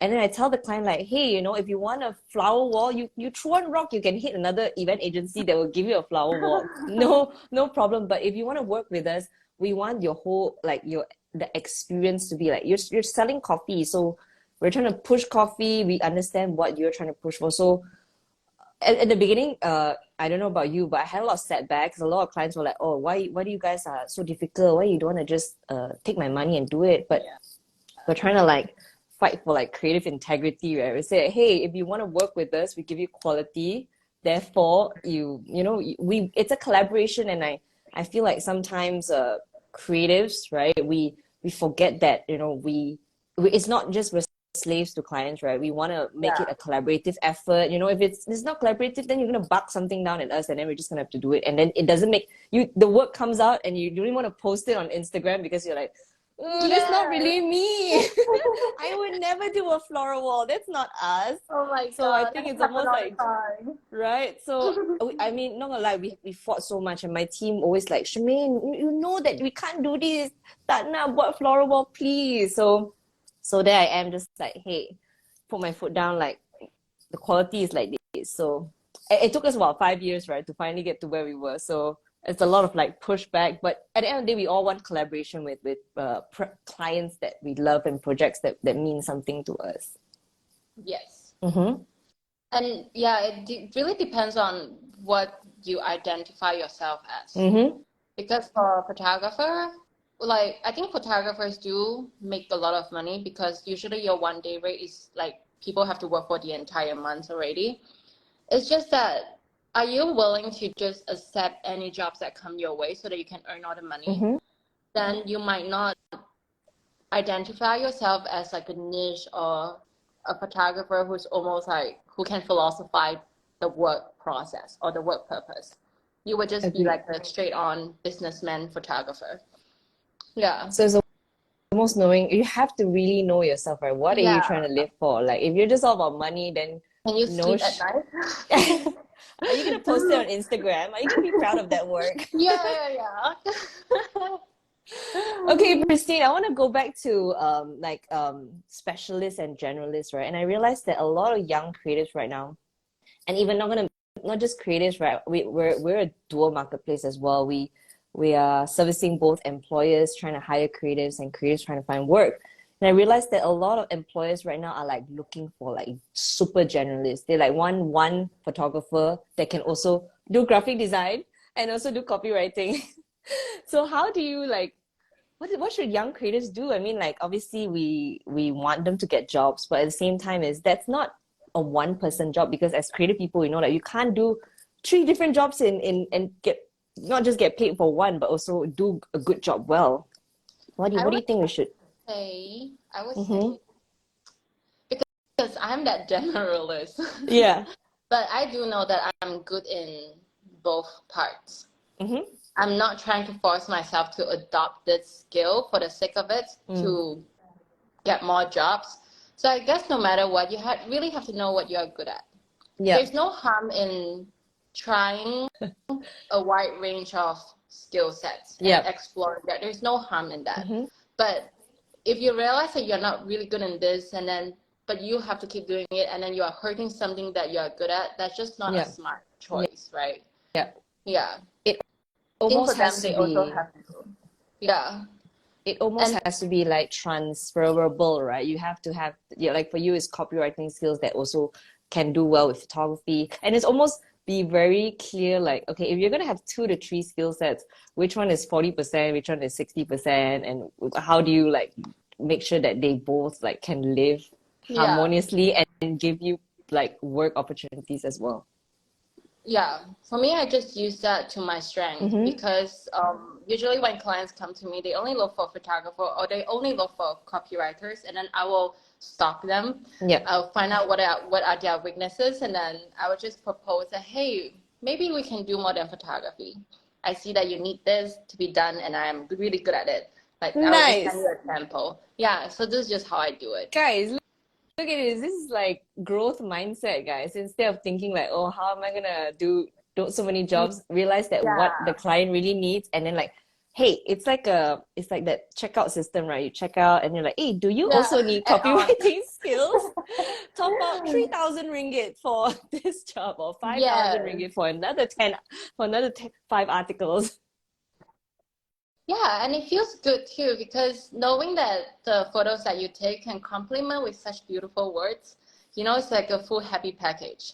And then I tell the client like, hey, you know, if you want a flower wall, you throw one rock, you can hit another event agency that will give you a flower wall. No problem. But if you want to work with us, we want your whole like your the experience to be like you're selling coffee. So we're trying to push coffee. We understand what you're trying to push for. So at the beginning, I don't know about you, but I had a lot of setbacks. A lot of clients were like, "Oh, why do you guys are so difficult? Why you don't want to just take my money and do it?" But we're trying to like fight for like creative integrity, right? We say, "Hey, if you want to work with us, we give you quality. Therefore, you know we it's a collaboration." And I feel like sometimes creatives, right? We forget that you know we it's not just slaves to clients, right? We want to make it yeah. a collaborative effort. You know, if it's not collaborative, then you're gonna buck something down at us, and then we're just gonna have to do it. And then it doesn't make you the work comes out, and you don't even want to post it on Instagram because you're like, oh, that's not Yes. really me. I would never do a floral wall. That's not us. Oh my So I God, think that it's happens almost all the like time. right. So I mean, not gonna lie, we fought so much, and my team always like, Shemaine, you know that we can't do this. Tak nak buat floral wall, please. So there I am, just like, hey, put my foot down, like the quality is like this. So it took us about 5 years, right, to finally get to where we were. So it's a lot of like pushback, but at the end of the day, we all want collaboration with clients that we love and projects that mean something to us. Yes. Mm-hmm. And yeah, it really depends on what you identify yourself as. Mm-hmm. Because for a photographer, like I think photographers do make a lot of money because usually your one day rate is like people have to work for the entire month already. It's just that are you willing to just accept any jobs that come your way so that you can earn all the money? Mm-hmm. Then you might not identify yourself as like a niche or a photographer who's almost like who can philosophize the work process or the work purpose. You would just be Agreed. like a straight on businessman photographer. Yeah. So it's almost knowing, you have to really know yourself, right? What are you Yeah. trying to live for? Like, if you're just all about money, then Can you no sleep at night? Are you gonna post it on Instagram? Are you gonna be proud of that work? Yeah. Okay, Pristine, I want to go back to specialists and generalists, right? And I realized that a lot of young creatives right now, and even not just creatives, right? We're a dual marketplace as well. We are servicing both employers trying to hire creatives and creatives trying to find work. And I realized that a lot of employers right now are like looking for like super generalists. They like want one photographer that can also do graphic design and also do copywriting. So how do you like what should young creatives do? I mean, like obviously we want them to get jobs, but at the same time is that's not a one person job because as creative people, you know that you can't do three different jobs in and get not just get paid for one, but also do a good job well. I What do would you think we should? I would Mm-hmm. say because I'm that generalist. Yeah. But I do know that I'm good in both parts. Mm-hmm. I'm not trying to force myself to adopt this skill for the sake of it Mm. to get more jobs. So I guess no matter what, really have to know what you're good at. Yeah. There's no harm in trying a wide range of skill sets and Yeah. exploring that. There's no harm in that. Mm-hmm. But if you realize that you're not really good in this and then but you have to keep doing it and then you are hurting something that you're good at, that's just not a Yeah. smart Yeah. choice, right? Yeah. Yeah. It I think for almost them has to they also be have to. Yeah. it almost And has to be like transferable, right? You have to have, yeah, like for you, it's copywriting skills that also can do well with photography. And it's almost be very clear, like, okay, if you're going to have 2 to 3 skill sets, which one is 40%, which one is 60%, and how do you like make sure that they both like can live yeah. harmoniously and give you like work opportunities as well? Yeah, for me, I just use that to my strength Mm-hmm. because usually when clients come to me, they only look for a photographer or they only look for copywriters, and then I will stalk them. Yep. I'll find out what are their weaknesses, and then I will just propose that, hey, maybe we can do more than photography. I see that you need this to be done, and I am really good at it. Like I will just send Nice. you a sample. Yeah, so this is just how I do it. Guys, look at this. This is like growth mindset, guys. Instead of thinking like, oh, how am I gonna do so many jobs? Realize that what the Yeah, client really needs, and then like, hey, it's like that checkout system, right? You check out, and you're like, hey, do you yeah, also need add on. copywriting skills? Top up 3,000 ringgit for this job, or 5,000 Yes. ringgit for another 5 articles. Yeah, and it feels good too because knowing that the photos that you take can complement with such beautiful words, it's like a full happy package.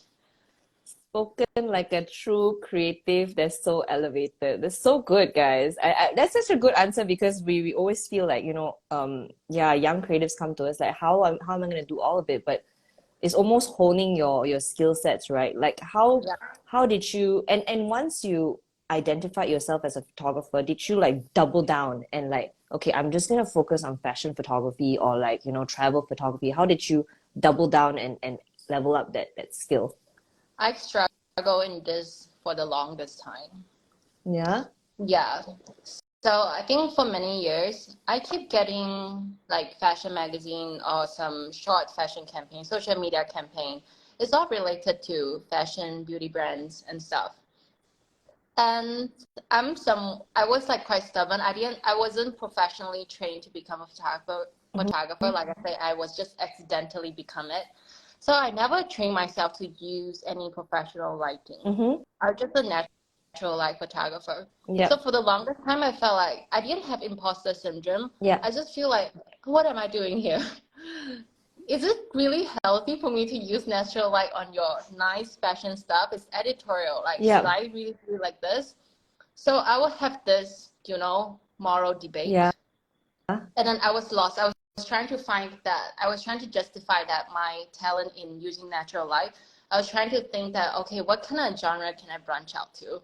Spoken like a true creative that's so elevated. That's so good, guys. That's such a good answer because we always feel like, yeah, young creatives come to us like how am I gonna do all of it? But it's almost honing your skill sets, right? Like Yeah. how did you and once you identified yourself as a photographer, did you like double down and like, okay, I'm just gonna focus on fashion photography or like, travel photography? How did you double down and level up that skill? I struggle in this for the longest time. Yeah. Yeah. So I think for many years, I keep getting like fashion magazine or some short fashion campaign, social media campaign. It's all related to fashion, beauty brands and stuff. And I was like quite stubborn. I wasn't professionally trained to become a photographer. Mm-hmm. Like I say, I was just accidentally become it. So I never trained myself to use any professional lighting. Mm-hmm. I was just a natural light photographer. So Yep. for the longest time, I felt like I didn't have imposter syndrome. Yeah. I just feel like, what am I doing here? Is it really healthy for me to use natural light on your nice fashion stuff? It's editorial. Like, should Yeah. I really do like this? So I will have this, moral Yeah. debate. And then I was lost. I was trying to find that, I was trying to justify that my talent in using natural light. I was trying to think that, okay, what kind of genre can I branch out to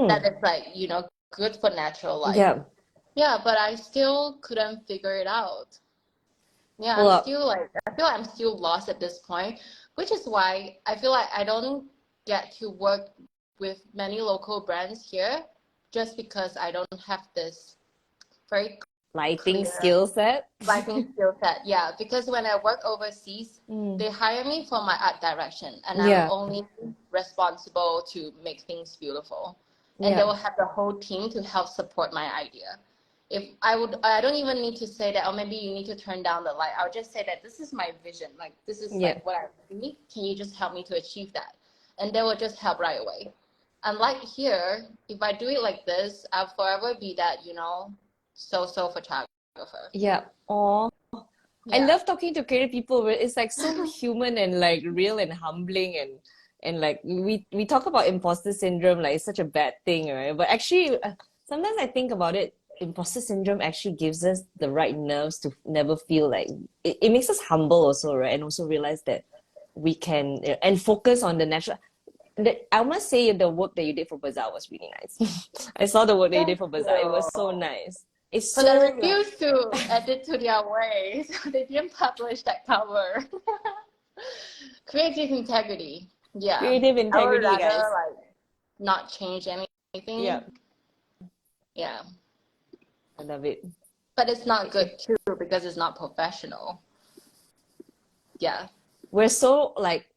that is like, you know, good for natural light? Yeah. Yeah, but I still couldn't figure it out. Yeah, I'm Well, still like, I feel like I'm still lost at this point, which is why I feel like I don't get to work with many local brands here just because I don't have this very lighting clear skill set. lighting skill set. Yeah, because when I work overseas, Mm. they hire me for my art direction, and I'm Yeah. only responsible to make things beautiful. And they Yeah. will have the whole team to help support my idea. If I would, I don't even need to say that, oh, maybe you need to turn down the light. I'll just say that this is my vision. Like, this is Yeah. like what I see. Can you just help me to achieve that? And they will just help right away. Unlike here, if I do it like this, I'll forever be that, you know, so photographer. Yeah. Oh, I Yeah. love talking to creative people where it's like so human and like real and humbling and like we talk about imposter syndrome like it's such a bad thing, right? But actually, sometimes I think about it, imposter syndrome actually gives us the right nerves to never feel like it makes us humble also, right? And also realize that we can and focus on the natural. I must say the work that you did for Bazaar was really nice. I saw the work that you did Thank for Bazaar. It was so you. nice. It's But I so like refuse to edit to their way, so they didn't publish that cover. Creative integrity. Yeah. creative I would integrity, rather guys. like not change Yeah, anything. Yeah. I love it. But it's not good too because it's not professional. Yeah. We're so like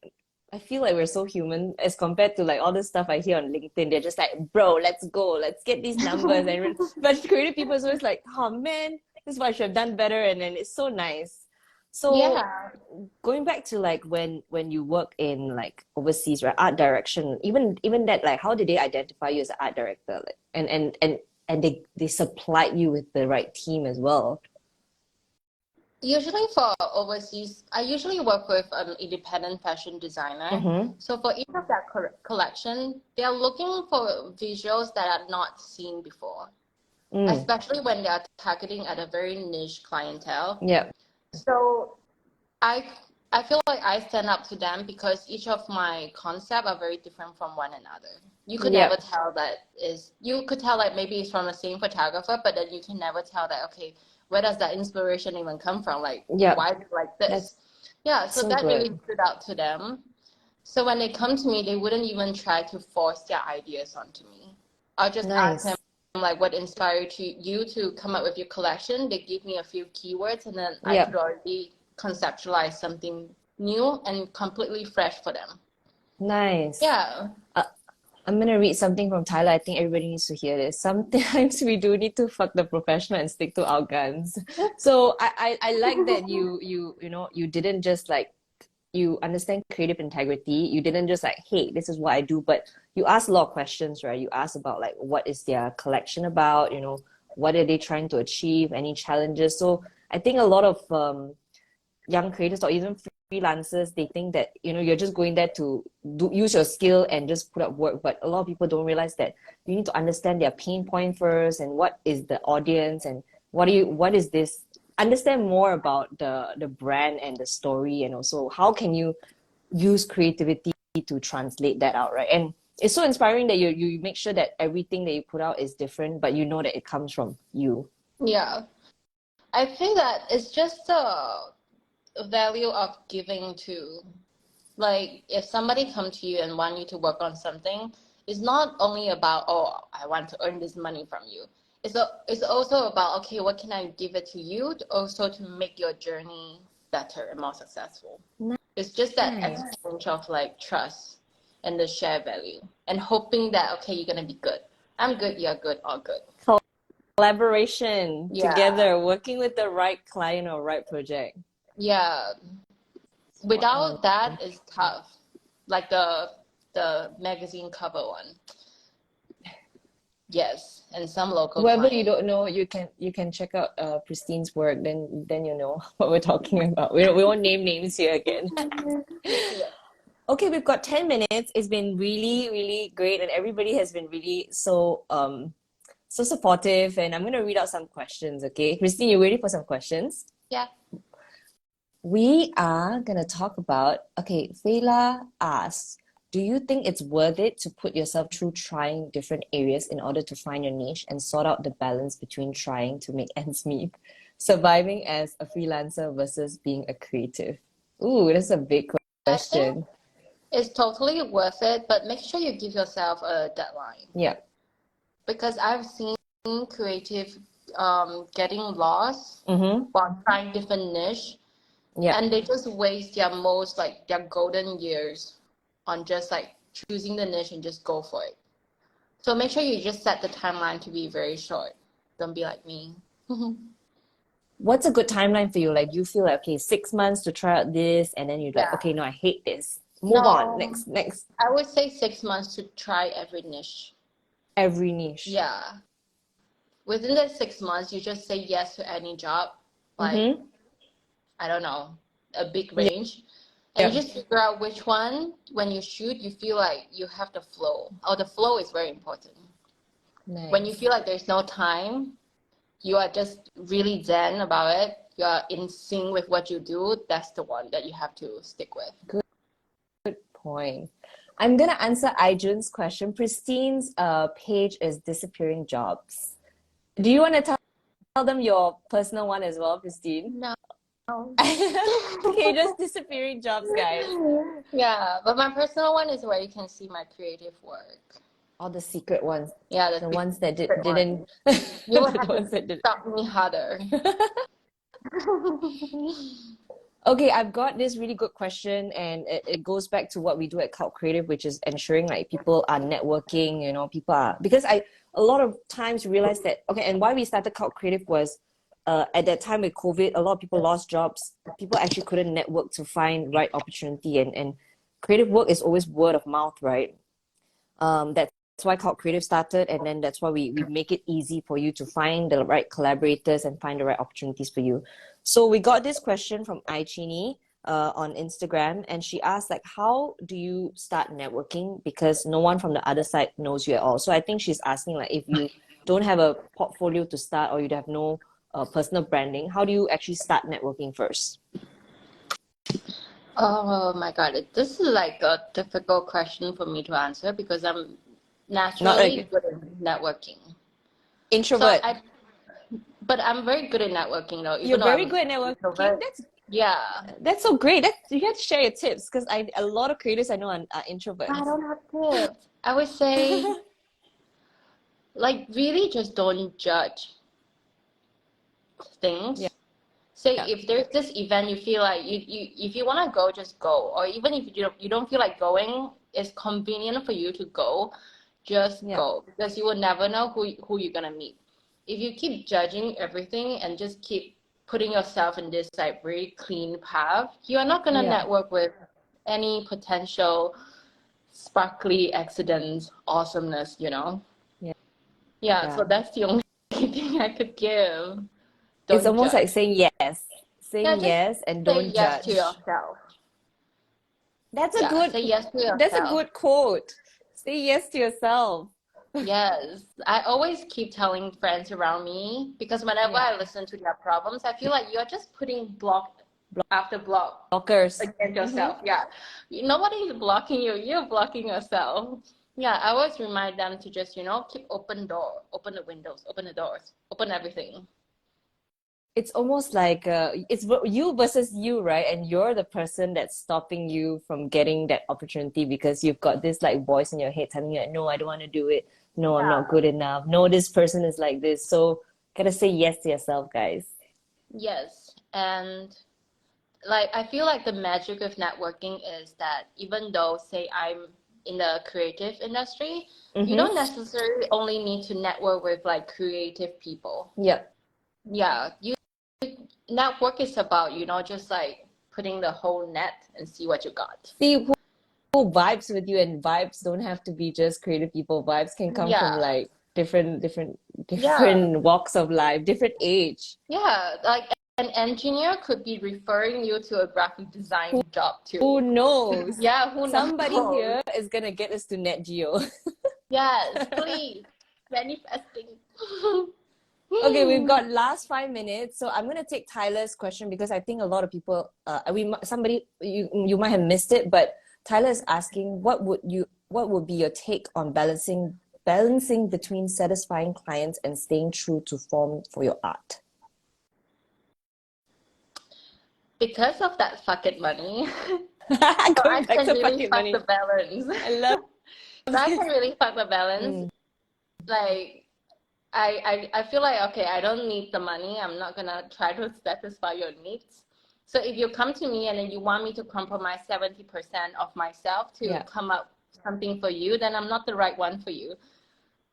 I feel like we're so human as compared to like all the stuff I hear on LinkedIn. They're just like, bro, let's go, let's get these numbers. And but creative people is always like, oh man, this is what I should have done better. And then it's so nice. So Yeah. going back to like when you work in like overseas, right, art direction, even that, like how did they identify you as an art director? Like and they supplied you with the right team as well. Usually for overseas, I usually work with an independent fashion designer. Mm-hmm. So for each of their collection, they are looking for visuals that are not seen before, Mm. especially when they are targeting at a very niche clientele. Yeah. So I I feel like I stand up to them because each of my concepts are very different from one another. You could Yeah. never tell that is, you could tell like maybe it's from the same photographer, but then you can never tell that, okay, where does that inspiration even come from? Like, Yeah. why is it like That's this? Yeah, so so that really good. stood out to them. So when they come to me, they wouldn't even try to force their ideas onto me. I'll just ask them Nice. like what inspired you to come up with your collection. They give me a few keywords and then I could Yep. already conceptualize something new and completely fresh for them. Nice. Yeah. Uh, I'm gonna read something from Tyler. I think everybody needs to hear this. Sometimes we do need to fuck the professional and stick to our guns. So I like that you know you didn't just like you understand creative integrity. You didn't just like, hey, this is what I do, but you ask a lot of questions, right? You ask about like what is their collection about, you know, what are they trying to achieve, any challenges. So I think a lot of young creators or even freelancers, they think that, you know, you're just going there to use your skill and just put up work. But a lot of people don't realize that you need to understand their pain point first and what is the audience and what is this, understand more about the brand and the story, and also how can you use creativity to translate that out, right? And it's so inspiring that you make sure that everything that you put out is different, but you know that it comes from you. Yeah. I think that it's just the value of giving to, like, if somebody come to you and want you to work on something, it's not only about, oh, I want to earn this money from you. It's also about, okay, what can I give it to you to also to make your journey better and more successful. It's just that Nice. exchange of like trust and the shared value and hoping that, okay, you're gonna be good. I'm good, you're good, all good. Collaboration Yeah. together, working with the right client or right project. Yeah. Wow. Without that is tough. Like the magazine cover one. Yes, and some local Whoever you client. don't know, you can check out Pristine's work. Then you know what we're talking about. We won't name names here again. Yeah. Okay, we've got 10 minutes. It's been really, really great, and everybody has been really so so supportive, and I'm going to read out some questions, okay? Christine, you ready for some questions? Yeah. We are going to talk about, okay, Fela asks, do you think it's worth it to put yourself through trying different areas in order to find your niche and sort out the balance between trying to make ends meet, surviving as a freelancer versus being a creative? Ooh, that's a big I think question. it's totally worth it, but make sure you give yourself a deadline. Yeah. Because I've seen creative getting lost Mm-hmm. while trying different niche, Yeah. and they just waste their most like their golden years on just like choosing the niche and just go for it. So make sure you just set the timeline to be very short. Don't be like me. What's a good timeline for you? Like you feel like, okay, 6 months to try out this, and then you're like, Yeah. okay, no, I hate this. Move on. No, Next. I would say 6 months to try every niche. Every niche. Yeah. Within the 6 months, you just say yes to any job, like, Mm-hmm. I don't know, a big Yeah. range. And you Yeah. just figure out which one, when you shoot, you feel like you have the flow. Oh, the flow is very important. When you Nice. feel like there's no time, you are just really zen about it, you are in sync with what you do, that's the one that you have to stick with. Good point. I'm gonna answer Ijun's question. Pristine's page is Disappearing Jobs. Do you want to tell them your personal one as well, Pristine? No. Okay, just Disappearing Jobs, guys. Yeah, but my personal one is where you can see my creative work. All the secret ones, Yeah, the ones that secret didn't, one. You will the have to ones that did. stop me harder. Okay, I've got this really good question, and it goes back to what we do at Cult Creative, which is ensuring like people are networking, people are, because I a lot of times realize that, okay, and why we started Cult Creative was at that time with COVID, a lot of people lost jobs. People actually couldn't network to find right opportunity, and creative work is always word of mouth, right? That's why Cult Creative started, and then that's why we make it easy for you to find the right collaborators and find the right opportunities for you. So we got this question from Aichini on Instagram, and she asked like, how do you start networking? Because no one from the other side knows you at all. So I think she's asking like, if you don't have a portfolio to start, or you have no personal branding, how do you actually start networking first? Oh my God, this is like a difficult question for me to answer because I'm Not naturally like good at networking. So introvert. but I'm very good at networking though, You're even though very I'm good at an networking. introvert. Yeah, That's so great. That you have to share your tips, because I a lot of creators I know are I introverts. don't have tips. I would say like really just don't judge Yeah, things. Say yeah, if there's this event you feel like you if you want to go, just go. Or even if you don't feel like going, it's convenient for you to go, just yeah, go because you will never know who you're gonna meet. If you keep judging everything and just keep putting yourself in this like very clean path, you are not gonna yeah, network with any potential sparkly accidents, awesomeness. yeah, Yeah, so yeah. that's the only thing I could give. It's Don't almost like judge. Yeah, saying just yes and say don't yes to judge. yourself. That's a Yeah, good, say yes to that's a yourself. good quote. Say yes to yourself. Yes. I always keep telling friends around me because whenever Yeah, I listen to their problems, I feel like you're just putting block after block blockers. against Mm-hmm. yourself. Yeah. Nobody is blocking you, you're blocking yourself. Yeah, I always remind them to just, keep open door, open the windows, open the doors, open everything. It's almost like you versus you, right? And you're the person that's stopping you from getting that opportunity, because you've got this like voice in your head telling you like, no, I don't want to do it. No, I'm not Yeah. good enough. No, this person is like this. So gotta say yes to yourself, guys. Yes. And like I feel like the magic of networking is that even though say I'm in the creative industry, you don't Mm-hmm. necessarily only need to network with like creative people. Yep. Yeah, you network is about, just like putting the whole net and see what you got. See who vibes with you, and vibes don't have to be just creative people. Vibes can come from Yeah. like different Yeah. different walks of life, different age. Yeah. Like an engineer could be referring you to a graphic design job Who too. knows? Yeah, who Somebody knows? here is gonna get us to net geo. Yes, please. Manifesting. Okay, we've got last 5 minutes, so I'm gonna take Tyler's question because I think a lot of people, you might have missed it, but Tyler is asking, what would be your take on balancing between satisfying clients and staying true to form for your art? Because of that fuck it money, so I Going back can to really pocket fuck money, the balance. I love So I this. can really fuck the balance. Mm, Like I feel like, okay, I don't need the money. I'm not gonna try to satisfy your needs. So if you come to me and then you want me to compromise 70% of myself to yeah. come up something for you, then I'm not the right one for you.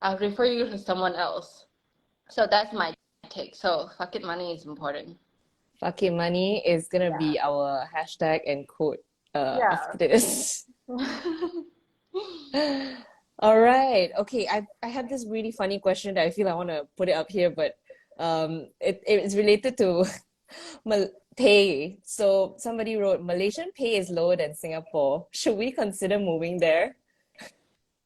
I'll refer you to someone else. So that's my take. So fuck it, money is important. Fucking money is gonna Yeah. be our hashtag and quote Yeah. after this. All right. Okay. I have this really funny question that I feel I want to put it up here, but it's related to pay. So somebody wrote, Malaysian pay is lower than Singapore. Should we consider moving there?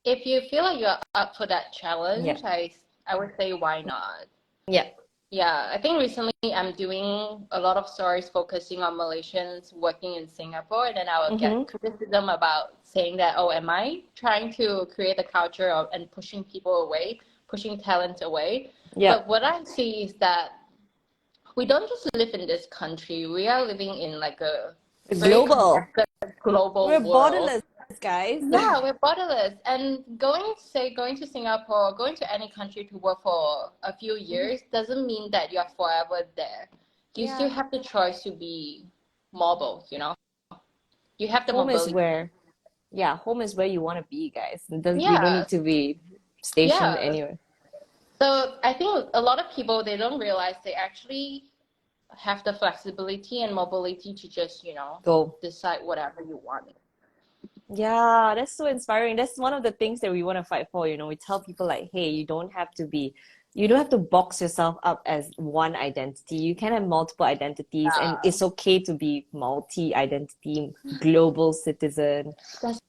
If you feel like you're up for that Yeah. challenge, I would say why not? Yeah. Yeah, I think recently I'm doing a lot of stories focusing on Malaysians working in Singapore, and then I will get Mm-hmm. criticism about saying that, oh, am I trying to create a culture of and pushing people away, pushing talent away? Yeah. But what I see is that we don't just live in this country, we are living in like a very Global. connected global We're world. borderless, guys. Yeah, we're borderless. And going to Singapore, going to any country to work for a few Mhm. years doesn't mean that you're forever there. You still Yeah. have the choice to be mobile, you know? You have the Home is mobility. where, yeah, home is where you want to be, guys. You don't Yeah, need to be stationed yeah. anywhere. So I think a lot of people, they don't realize they actually have the flexibility and mobility to just, Go. decide whatever you want. Yeah, that's so inspiring. That's one of the things that we want to fight for. We tell people like, hey, you don't have to box yourself up as one identity. You can have multiple identities, and Yeah. it's okay to be multi-identity, global citizen. That's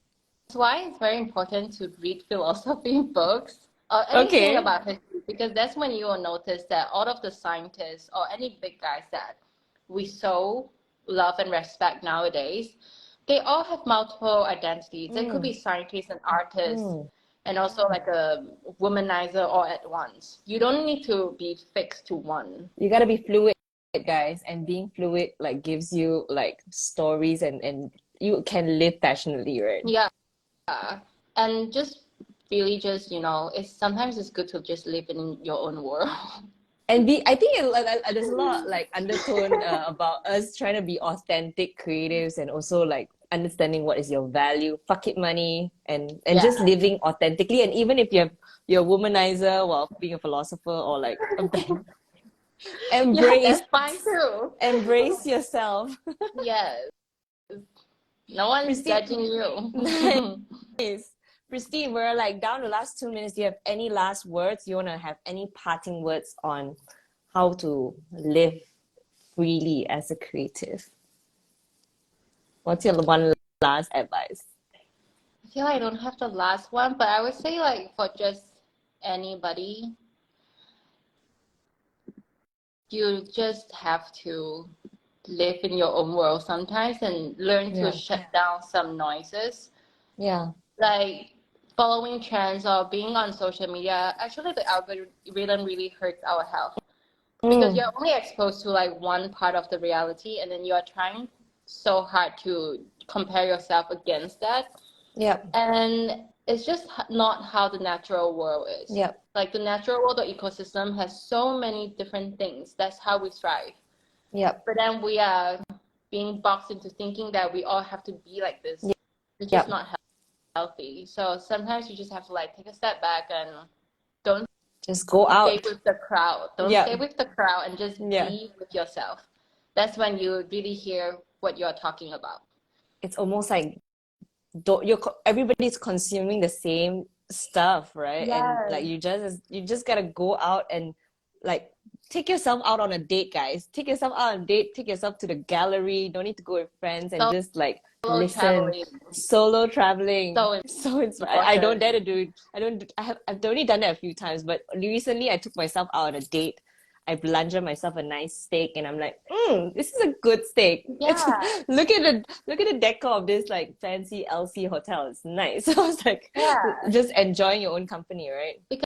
why it's very important to read philosophy books or anything Okay. about history, because that's when you will notice that all of the scientists or any big guys that we so love and respect nowadays, they all have multiple identities. They could Mm, be scientists and artists mm. and also like a womanizer all at once. You don't need to be fixed to one. You gotta be fluid, guys, and being fluid like gives you like stories and you can live passionately, right? Yeah. And just really just, it's sometimes it's good to just live in your own world. And I think there's a lot like undertone about us trying to be authentic creatives and also like understanding what is your value, fuck it money, and just Yeah. living authentically. And even if you're a womanizer while being a philosopher or like a bank, Yeah, embrace that's fine too. embrace yourself. Yes. No one's Pristine, judging you. nice. Pristine, we're like down the last 2 minutes. Do you have any last words? You wanna have any parting words on how to live freely as a creative? What's your one last advice? I feel like I don't have the last one, but I would say like for just anybody, you just have to live in your own world sometimes and learn to Yeah. shut down some noises. Yeah. Like following trends or being on social media, actually the algorithm really hurts our health because Mm. you're only exposed to like one part of the reality and then you're trying so hard to compare yourself against that. Yep. And it's just not how the natural world is. Yep. Like the natural world or ecosystem has so many different things. That's how we thrive. Yep. But then we are being boxed into thinking that we all have to be like this. It's just Yep. not healthy. So sometimes you just have to like take a step back and don't Just go stay out. with the crowd. Don't stay Yep. with the crowd and just Yeah. be with yourself. That's when you really hear what you're talking about. It's almost like everybody's consuming the same stuff, right? And like Yes. you just gotta go out and like take yourself out on a date, guys. Take yourself out on a date, take yourself to the gallery. Don't need to go with friends and So just like Listen, traveling. solo traveling. So So inspiring. I don't important. dare to do it. I've only done that a few times, but recently I took myself out on a date. I bludgeoned myself a nice steak and I'm like, this is a good steak. It's Yeah, look at the decor of this like fancy LC hotel. It's nice. So I was like yeah. just enjoying your own company, right? Because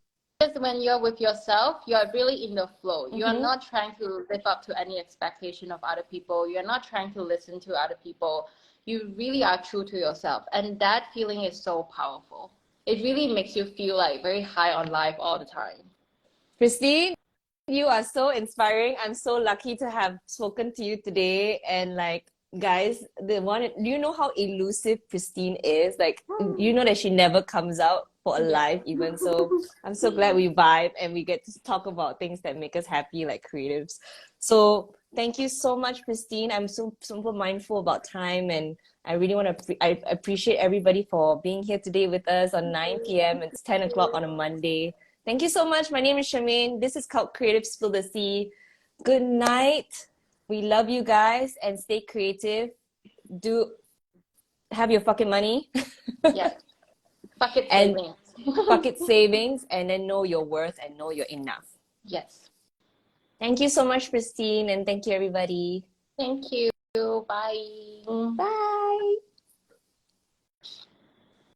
when you're with yourself, you're really in the flow. You're Mm-hmm. not trying to live up to any expectation of other people. You're not trying to listen to other people. You really are true to yourself. And that feeling is so powerful. It really makes you feel like very high on life all the time. Pristine, you are so inspiring. I'm so lucky to have spoken to you today. And like, guys, do you know how elusive Pristine is? Like, you know that she never comes out for a Yeah. live even. So I'm so glad we vibe and we get to talk about things that make us happy, like creatives. So thank you so much, Pristine. I'm so super mindful about time and I really want to, I appreciate everybody for being here today with us on 9 p.m. It's 10 o'clock on a Monday. Thank you so much. My name is Charmaine. This is Cult Creative Spill the Sea. Good night. We love you guys and stay creative. Do have your fucking money Yeah. Bucket and savings. pocket savings and then know your worth and know you're enough. Yes. Thank you so much, Christine, and thank you, everybody. Thank you. Bye. Bye.